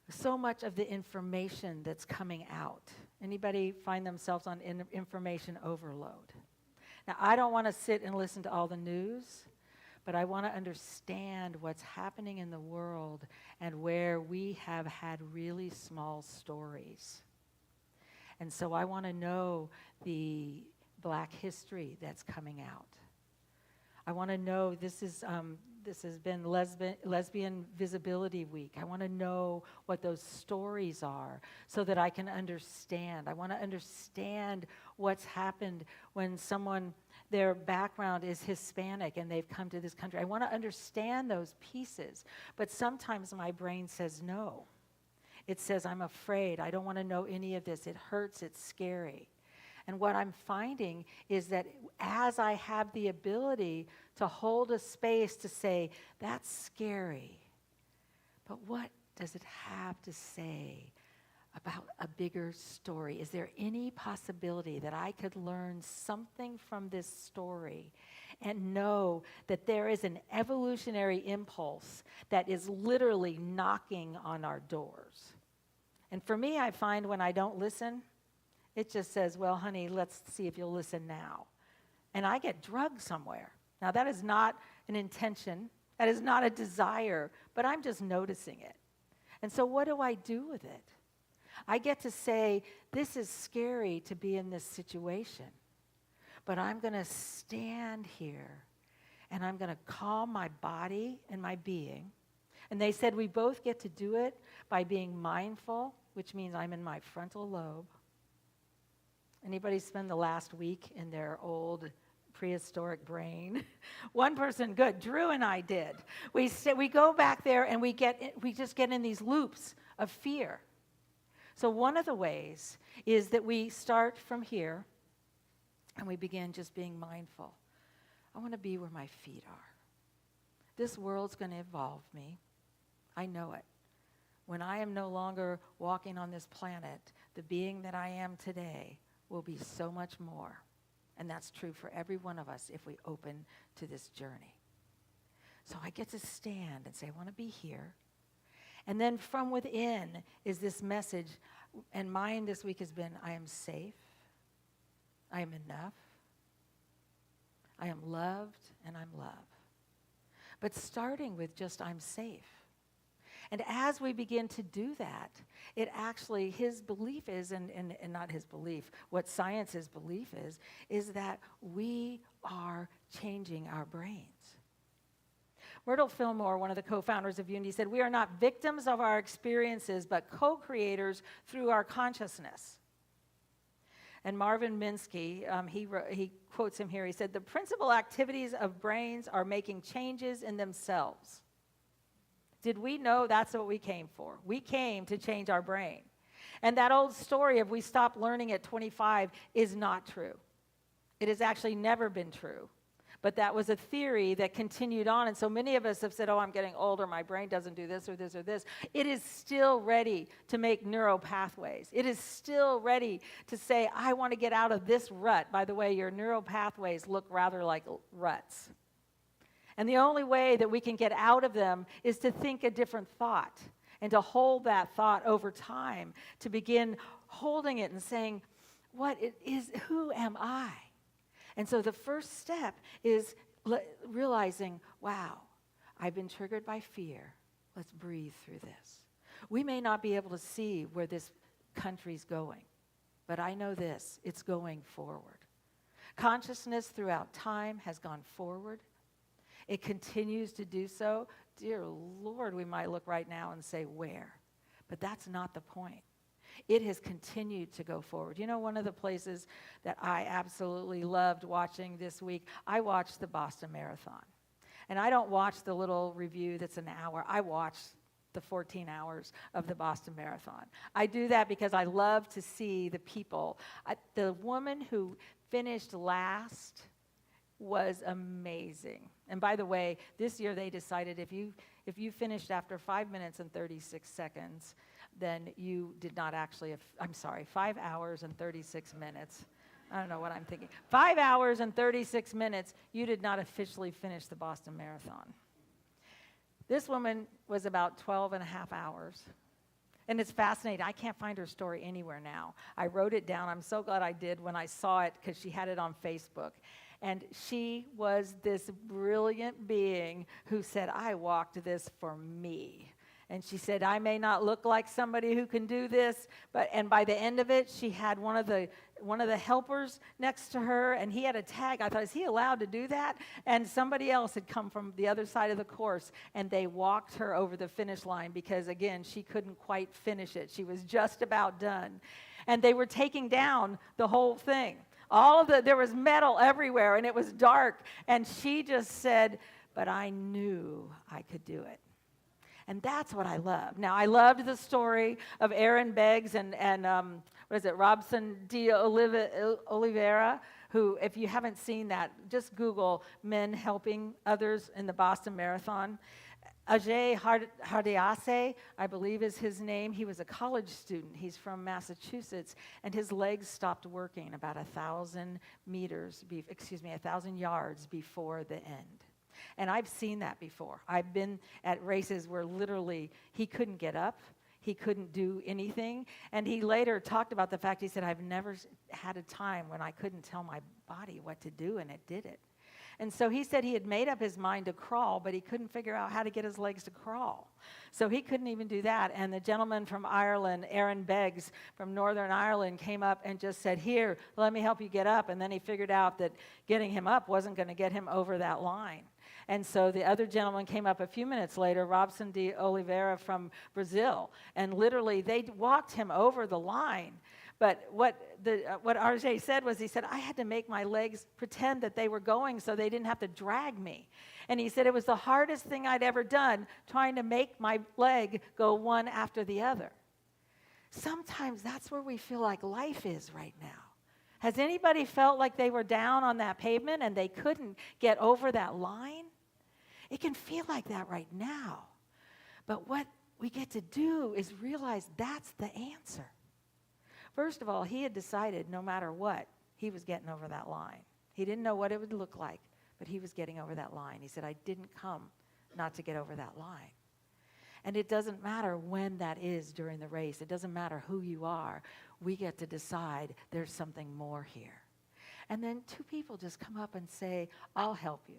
so much of the information that's coming out. Anybody find themselves on information overload? Now, I don't want to sit and listen to all the news, but I want to understand what's happening in the world and where we have had really small stories. And so I want to know the Black history that's coming out. I want to know, this is this has been Lesbian Visibility Week. I want to know what those stories are so that I can understand. I want to understand what's happened when someone, their background is Hispanic and they've come to this country. I want to understand those pieces. But sometimes my brain says no. It says, I'm afraid. I don't want to know any of this. It hurts. It's scary. And what I'm finding is that as I have the ability to hold a space to say, that's scary, but what does it have to say about a bigger story? Is there any possibility that I could learn something from this story and know that there is an evolutionary impulse that is literally knocking on our doors? And for me, I find when I don't listen, it just says, well, honey, let's see if you'll listen now. And I get drugged somewhere. Now, that is not an intention. That is not a desire, but I'm just noticing it. And so what do I do with it? I get to say, this is scary to be in this situation, but I'm going to stand here, and I'm going to calm my body and my being. And they said we both get to do it by being mindful, which means I'm in my frontal lobe. Anybody spend the last week in their old prehistoric brain? One person, good. Drew and I did. We go back there and we just get in these loops of fear. So one of the ways is that we start from here and we begin just being mindful. I want to be where my feet are. This world's going to evolve me. I know it. When I am no longer walking on this planet, the being that I am today will be so much more. And that's true for every one of us if we open to this journey. So I get to stand and say, I want to be here. And then from within is this message, and mine this week has been, I am safe, I am enough, I am loved, and I'm love. But starting with just I'm safe. And as we begin to do that, it actually, his belief is, and not his belief, what science's belief is that we are changing our brains. Myrtle Fillmore, one of the co-founders of Unity, said, we are not victims of our experiences, but co-creators through our consciousness. And Marvin Minsky, he quotes him here, he said, the principal activities of brains are making changes in themselves. Did we know that's what we came for? We came to change our brain. And that old story of we stopped learning at 25 is not true. It has actually never been true. But that was a theory that continued on. And so many of us have said, oh, I'm getting older, my brain doesn't do this or this or this. It is still ready to make neural pathways. It is still ready to say, I want to get out of this rut. By the way, your neural pathways look rather like ruts. And the only way that we can get out of them is to think a different thought and to hold that thought over time, to begin holding it and saying, what it is, who am I? And so the first step is realizing, wow, I've been triggered by fear. Let's breathe through this. We may not be able to see where this country's going, but I know this, it's going forward. Consciousness throughout time has gone forward. It continues to do so. Dear Lord, we might look right now and say, where? But that's not the point. It has continued to go forward. You know, one of the places that I absolutely loved watching this week, I watched the Boston Marathon. And I don't watch the little review that's an hour. I watch the 14 hours of the Boston Marathon. I do that because I love to see the people. The woman who finished last was amazing. And by the way, this year they decided if you finished after 5 minutes and 36 seconds, then you did not actually, 5 hours and 36 minutes. I don't know what I'm thinking. 5 hours and 36 minutes, you did not officially finish the Boston Marathon. This woman was about 12 and a half hours. And it's fascinating. I can't find her story anywhere now. I wrote it down. I'm so glad I did when I saw it because she had it on Facebook. And she was this brilliant being who said, I walked this for me. And she said, I may not look like somebody who can do this, and by the end of it, she had one of the one of the helpers next to her, and he had a tag. I thought, is he allowed to do that? And somebody else had come from the other side of the course, and they walked her over the finish line because, again, she couldn't quite finish it. She was just about done. And they were taking down the whole thing. There was metal everywhere, and it was dark. And she just said, but I knew I could do it. And that's what I love. Now, I loved the story of Aaron Beggs and Robson de Oliveira, who, if you haven't seen that, just Google men helping others in the Boston Marathon. Ajay Hardiase, I believe is his name. He was a college student. He's from Massachusetts, and his legs stopped working about 1,000 yards before the end. And I've seen that before. I've been at races where literally he couldn't get up. He couldn't do anything. And he later talked about the fact, he said, I've never had a time when I couldn't tell my body what to do, and it did it. And so he said he had made up his mind to crawl, but he couldn't figure out how to get his legs to crawl. So he couldn't even do that. And the gentleman from Ireland, Aaron Beggs from Northern Ireland, came up and just said, here, let me help you get up. And then he figured out that getting him up wasn't going to get him over that line. And so the other gentleman came up a few minutes later, Robson de Oliveira from Brazil, and literally they walked him over the line. But what RJ said was, he said, I had to make my legs pretend that they were going so they didn't have to drag me. And he said it was the hardest thing I'd ever done, trying to make my leg go one after the other. Sometimes that's where we feel like life is right now. Has anybody felt like they were down on that pavement and they couldn't get over that line? It can feel like that right now. But what we get to do is realize that's the answer. First of all, he had decided no matter what, he was getting over that line. He didn't know what it would look like, but he was getting over that line. He said, I didn't come not to get over that line. And it doesn't matter when that is during the race. It doesn't matter who you are. We get to decide there's something more here. And then two people just come up and say, I'll help you.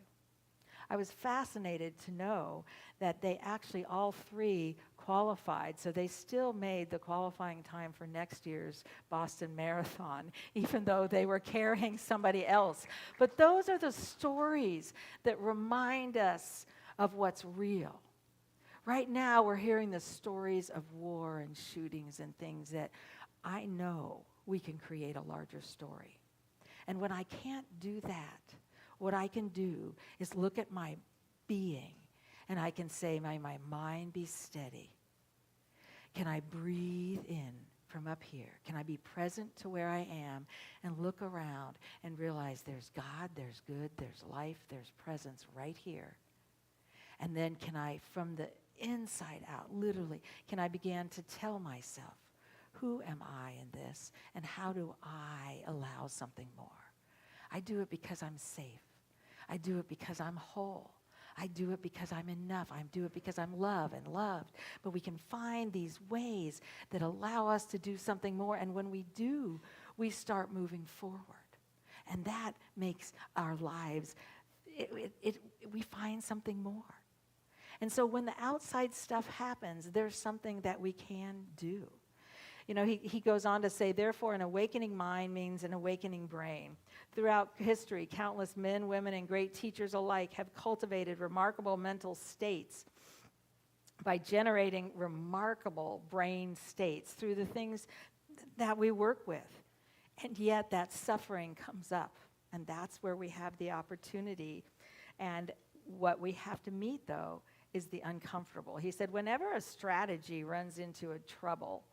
I was fascinated to know that they actually all three qualified, so they still made the qualifying time for next year's Boston Marathon, even though they were carrying somebody else. But those are the stories that remind us of what's real. Right now, we're hearing the stories of war and shootings and things that I know we can create a larger story. And when I can't do that, what I can do is look at my being, and I can say, may my mind be steady. Can I breathe in from up here? Can I be present to where I am and look around and realize there's God, there's good, there's life, there's presence right here? And then can I, from the inside out, literally, can I begin to tell myself, who am I in this, and how do I allow something more? I do it because I'm safe. I do it because I'm whole. I do it because I'm enough. I do it because I'm loved and loved. But we can find these ways that allow us to do something more. And when we do, we start moving forward. And that makes our lives, we find something more. And so when the outside stuff happens, there's something that we can do. You know, he goes on to say, therefore, an awakening mind means an awakening brain. Throughout history, countless men, women, and great teachers alike have cultivated remarkable mental states by generating remarkable brain states through the things that we work with. And yet that suffering comes up, and that's where we have the opportunity. And what we have to meet, though, is the uncomfortable. He said, whenever a strategy runs into a trouble,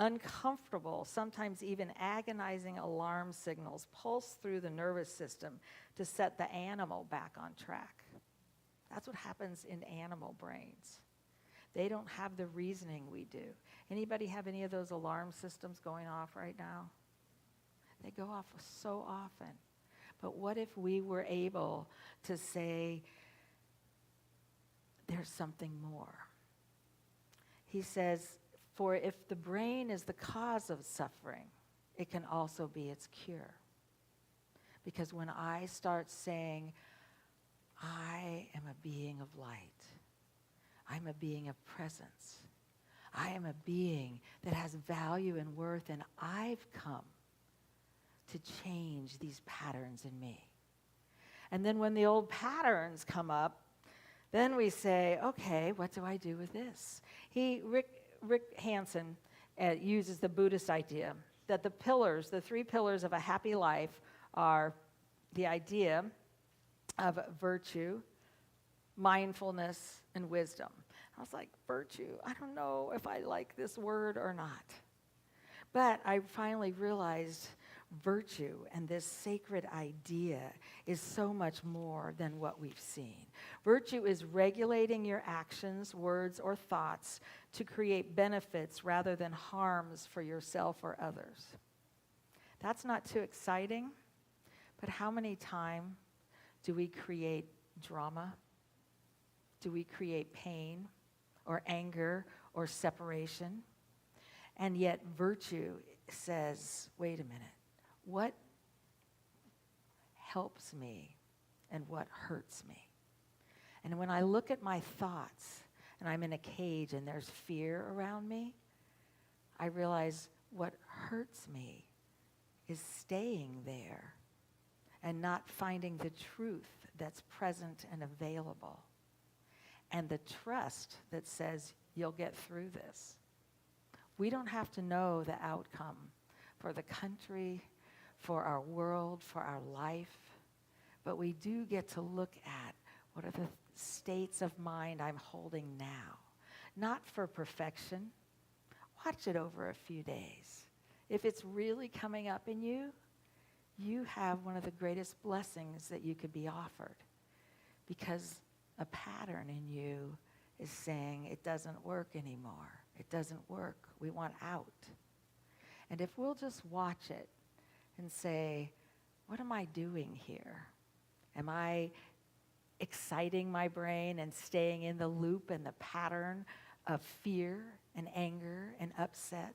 uncomfortable, sometimes even agonizing alarm signals pulse through the nervous system to set the animal back on track. That's what happens in animal brains. They don't have the reasoning we do. Anybody have any of those alarm systems going off right now? They go off so often. But what if we were able to say, there's something more? He says, for if the brain is the cause of suffering, it can also be its cure. Because when I start saying, I am a being of light, I'm a being of presence, I am a being that has value and worth, and I've come to change these patterns in me? And then when the old patterns come up, then we say, okay, what do I do with this? Rick Hansen uses the Buddhist idea that the three pillars of a happy life are the idea of virtue, mindfulness, and wisdom. I was like, virtue, I don't know if I like this word or not. But I finally realized virtue and this sacred idea is so much more than what we've seen. Virtue is regulating your actions, words, or thoughts to create benefits rather than harms for yourself or others. That's not too exciting, but how many times do we create drama? Do we create pain or anger or separation? And yet virtue says, wait a minute, what helps me and what hurts me? And when I look at my thoughts and I'm in a cage and there's fear around me, I realize what hurts me is staying there and not finding the truth that's present and available, and the trust that says you'll get through this. We don't have to know the outcome for the country, for our world, for our life, but we do get to look at what are the states of mind I'm holding now. Not for perfection. Watch it over a few days. If it's really coming up in you, you have one of the greatest blessings that you could be offered, because a pattern in you is saying it doesn't work anymore. It doesn't work. We want out. And if we'll just watch it and say, what am I doing here? Am I exciting my brain and staying in the loop and the pattern of fear and anger and upset?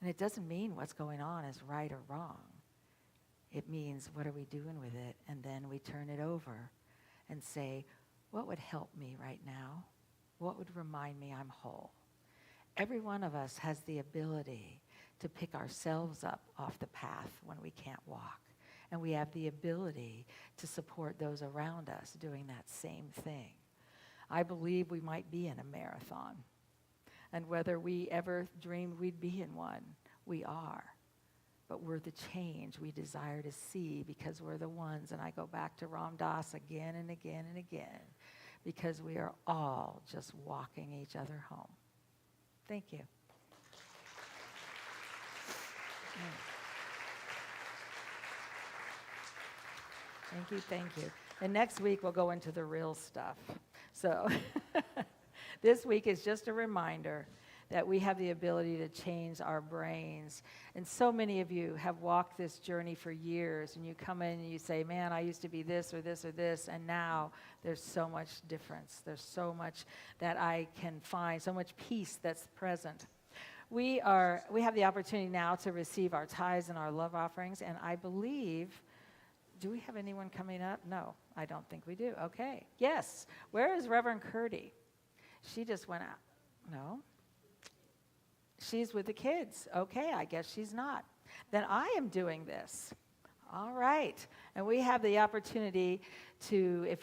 And it doesn't mean what's going on is right or wrong. It means, what are we doing with it? And then we turn it over and say, what would help me right now? What would remind me I'm whole? Every one of us has the ability to pick ourselves up off the path when we can't walk. And we have the ability to support those around us doing that same thing. I believe we might be in a marathon. And whether we ever dreamed we'd be in one, we are. But we're the change we desire to see, because we're the ones, and I go back to Ram Dass again and again and again, because we are all just walking each other home. Thank you. Thank you. And next week we'll go into the real stuff. So this week is just a reminder that we have the ability to change our brains. And so many of you have walked this journey for years, and you come in and you say, man, I used to be this or this or this, and now there's so much difference. There's so much that I can find, so much peace that's present. We have the opportunity now to receive our tithes and our love offerings, and I believe, do we have anyone coming up? No, I don't think we do. Okay. Yes. Where is Reverend Curdy? She just went out. No. She's with the kids. Okay, I guess she's not. Then I am doing this. All right. And we have the opportunity to,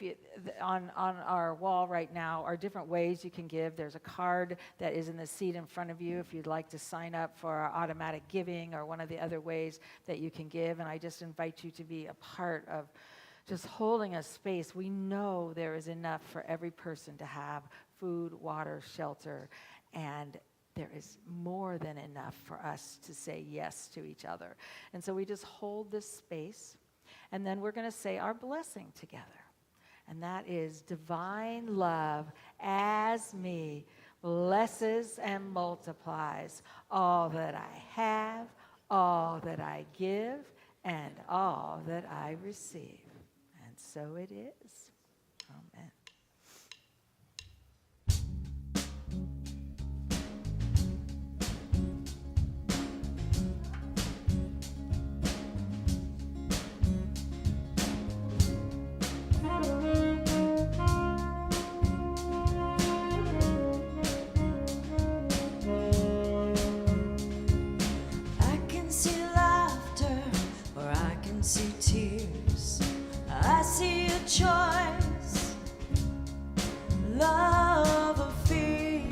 on our wall right now, are different ways you can give. There's a card that is in the seat in front of you if you'd like to sign up for our automatic giving or one of the other ways that you can give. And I just invite you to be a part of just holding a space. We know there is enough for every person to have food, water, shelter, and there is more than enough for us to say yes to each other. And so we just hold this space, and then we're going to say our blessing together. And that is, divine love as me blesses and multiplies all that I have, all that I give, and all that I receive. And so it is. Amen. I can see laughter love or fear?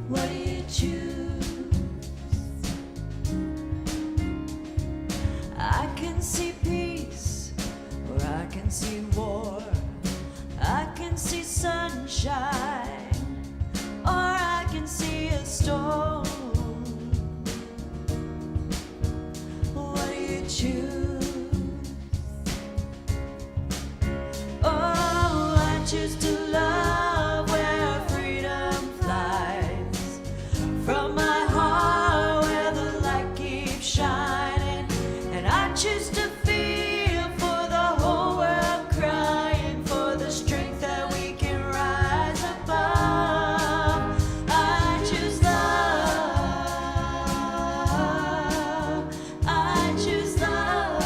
What do you choose? I can see peace or I can see war. I can see sunshine or I can see a storm. What do you choose? Oh, I choose to love where freedom flies. From my heart where the light keeps shining. And I choose to feel for the whole world crying for the strength that we can rise above. I choose love. I choose love.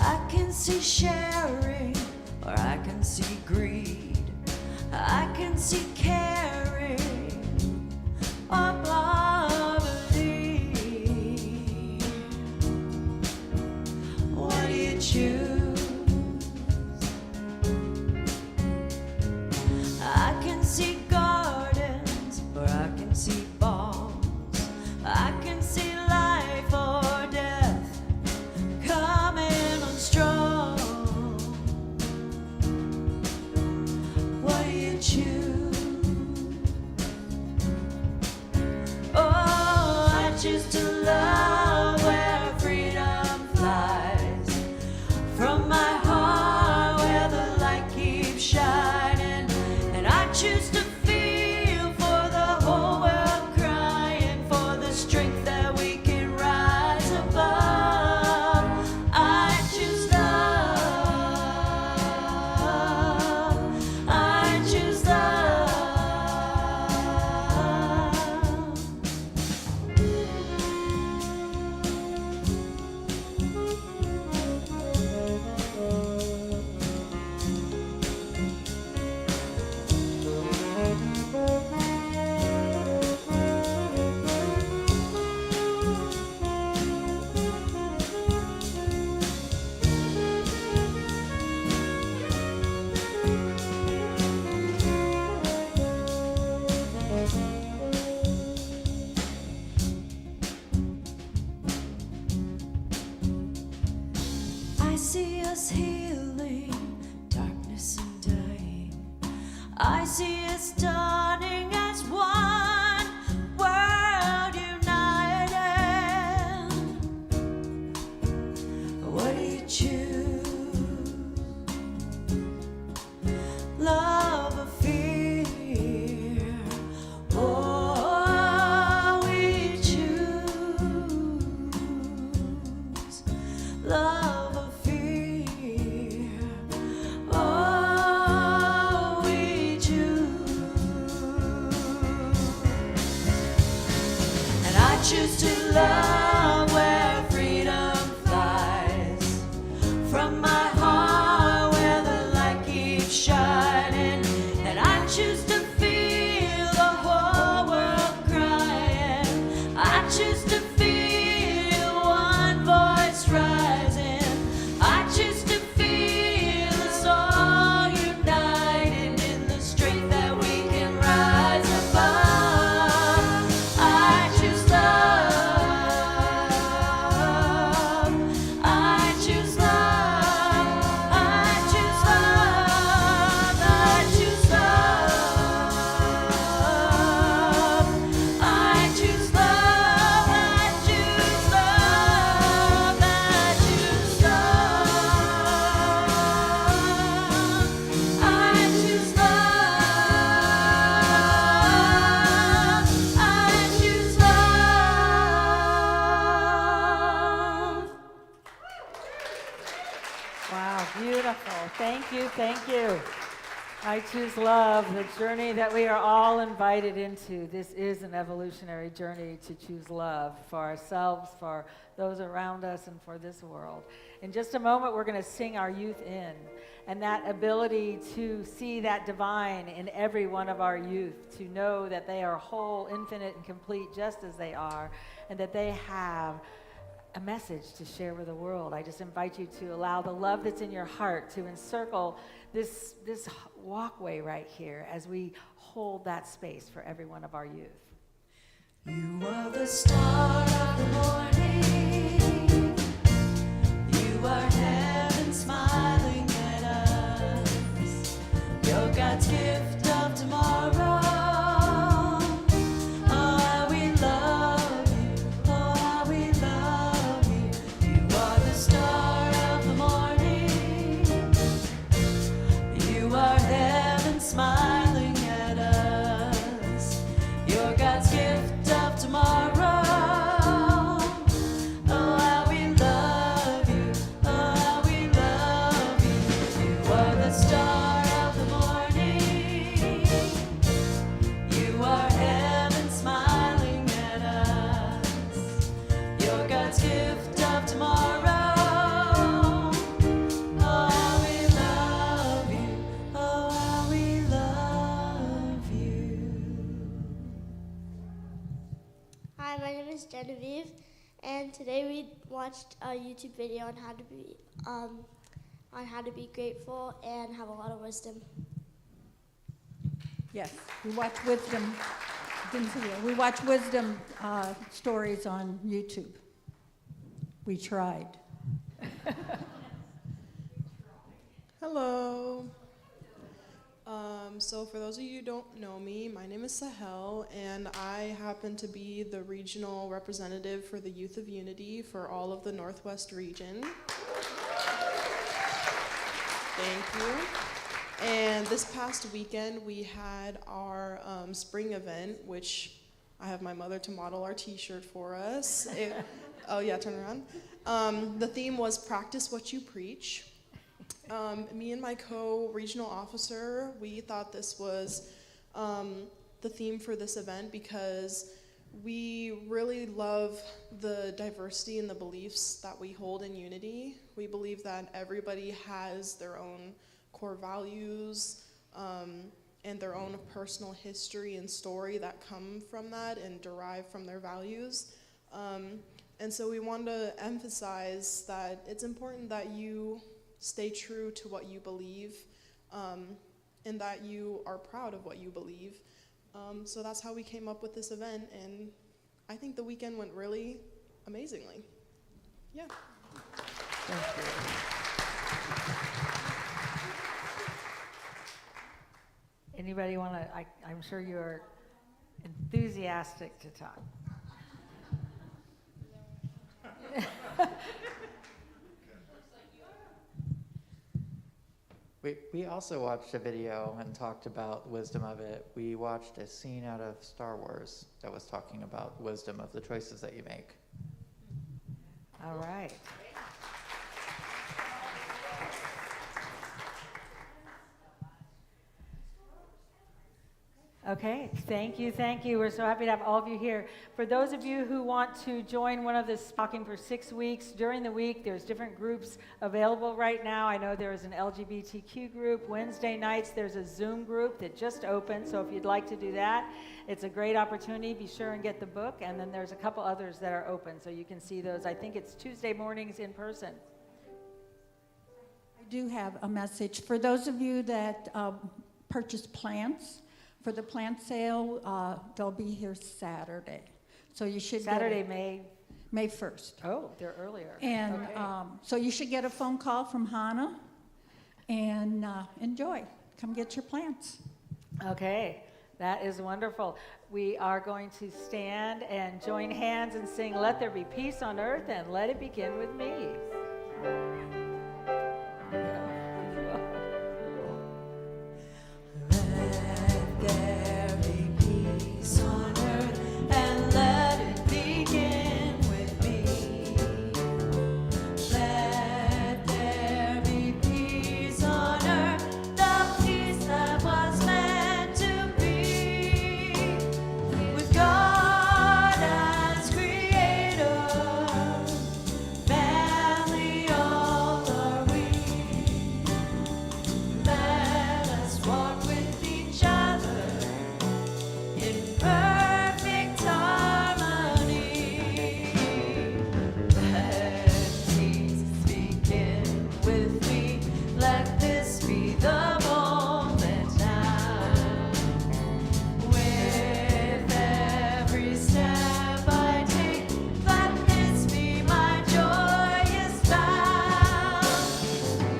I can see sharing or I can see greed. I can see caring or poverty. What do you choose? I can see gardens or I can see bombs. I can see life or death coming on strong. What do you choose? Oh, I choose to love where freedom flies. From my heart where the light keeps shining. And I choose to feel for the whole world crying for the strength that we can rise above. I choose love. I choose love. I see us healing, darkness and dying. I see us dawning as one world united. What do you choose? Love or fear? Oh, we choose love or fear. Oh, we choose. And I choose to love where freedom flies. From my heart where the light keeps shining. And I choose to feel the whole world crying. I choose to feel one voice rising. I choose to feel us all united in the strength that we can rise above. I choose love. I choose love. I choose love. I choose love. I choose love. I choose love. I choose love. I choose love. I choose love. Wow, beautiful. Thank you, thank you. I choose love, the journey that we are all invited into. This is an evolutionary journey to choose love for ourselves, for those around us, and for this world. In just a moment, we're going to sing our youth in. And that ability to see that divine in every one of our youth, to know that they are whole, infinite, and complete just as they are, and that they have a message to share with the world. I just invite you to allow the love that's in your heart to encircle this walkway right here as we hold that space for every one of our youth. You are the star of the morning. You are heaven smiling at us. You're God's gift of tomorrow. Oh, how we love you. Oh, how we love you. You are the star of the morning. You are heaven smiling at us. You're God's gift of tomorrow. Oh, how we love you. Oh, how we love you. You are the star of the morning. You are heaven smiling at us. You're God's gift of tomorrow. Oh, how we love you. Oh, how we love you. Hi, my name is Genevieve, and today we watched a YouTube video on how to be grateful and have a lot of wisdom. Yes, we watch wisdom. Didn't see it. We watch wisdom stories on YouTube. We tried. Hello. So for those of you who don't know me, my name is Sahel, and I happen to be the regional representative for the Youth of Unity for all of the Northwest region. Thank you. And this past weekend, we had our spring event, which I have my mother to model our t-shirt for us. Oh yeah, turn around. The theme was practice what you preach. Me and my co-regional officer, we thought this was the theme for this event because we really love the diversity and the beliefs that we hold in Unity. We believe that everybody has their own core values and their own personal history and story that come from that and derive from their values. And so we wanted to emphasize that it's important that you stay true to what you believe, and that you are proud of what you believe. So that's how we came up with this event, and I think the weekend went really amazingly. Yeah. Anybody want to, I'm sure you're enthusiastic to talk. We also watched a video and talked about wisdom of it. We watched a scene out of Star Wars that was talking about wisdom of the choices that you make. All right. Okay, thank you, thank you. We're so happy to have all of you here. For those of you who want to join one of this talking for 6 weeks, during the week, there's different groups available right now. I know there is an LGBTQ group. Wednesday nights, there's a Zoom group that just opened, so if you'd like to do that, it's a great opportunity. Be sure and get the book, and then there's a couple others that are open, so you can see those. I think it's Tuesday mornings in person. I do have a message. For those of you that purchase plants, for the plant sale, they'll be here Saturday. So you should Saturday, get May 1st. Oh, they're earlier. And okay. so you should get a phone call from Hannah and enjoy. Come get your plants. Okay, that is wonderful. We are going to stand and join hands and sing, "Let There Be Peace on Earth," and let it begin with me. There be peace on earth, and let it begin with me. Let there be peace on earth, the peace that be the moment now. With every step I take, let this be my joyous vow.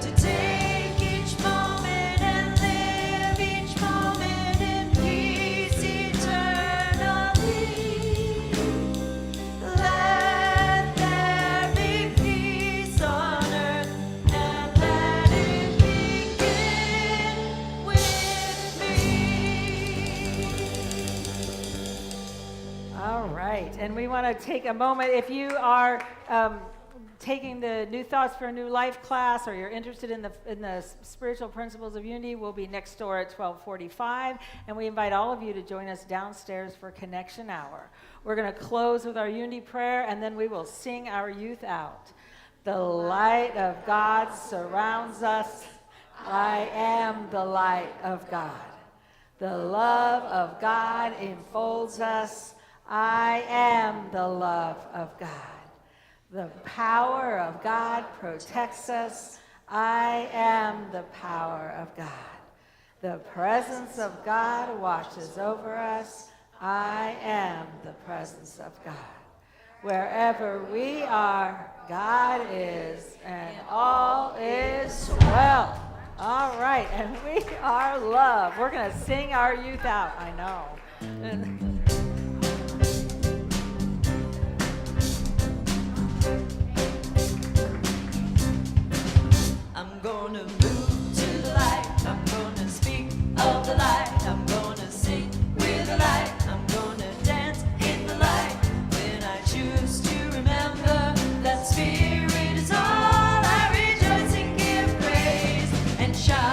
To take each moment and live each moment in peace eternally. Let there be peace on earth, and let it begin with me. All right, and we want to take a moment. If you are taking the New Thoughts for a New Life class, or you're interested in the spiritual principles of unity, we'll be next door at 12:45, and we invite all of you to join us downstairs for Connection Hour. We're going to close with our unity prayer, and then we will sing our youth out. The light of God surrounds us. I am the light of God. The love of God enfolds us. I am the love of God. The power of God protects us. I am the power of God. The presence of God watches over us. I am the presence of God. Wherever we are, God is, and all is well. All right, and we are love. We're going to sing our youth out, I know. I'm gonna move to the light. I'm gonna speak of the light. I'm gonna sing with the light. I'm gonna dance in the light. When I choose to remember that Spirit is all, I rejoice and give praise and shout.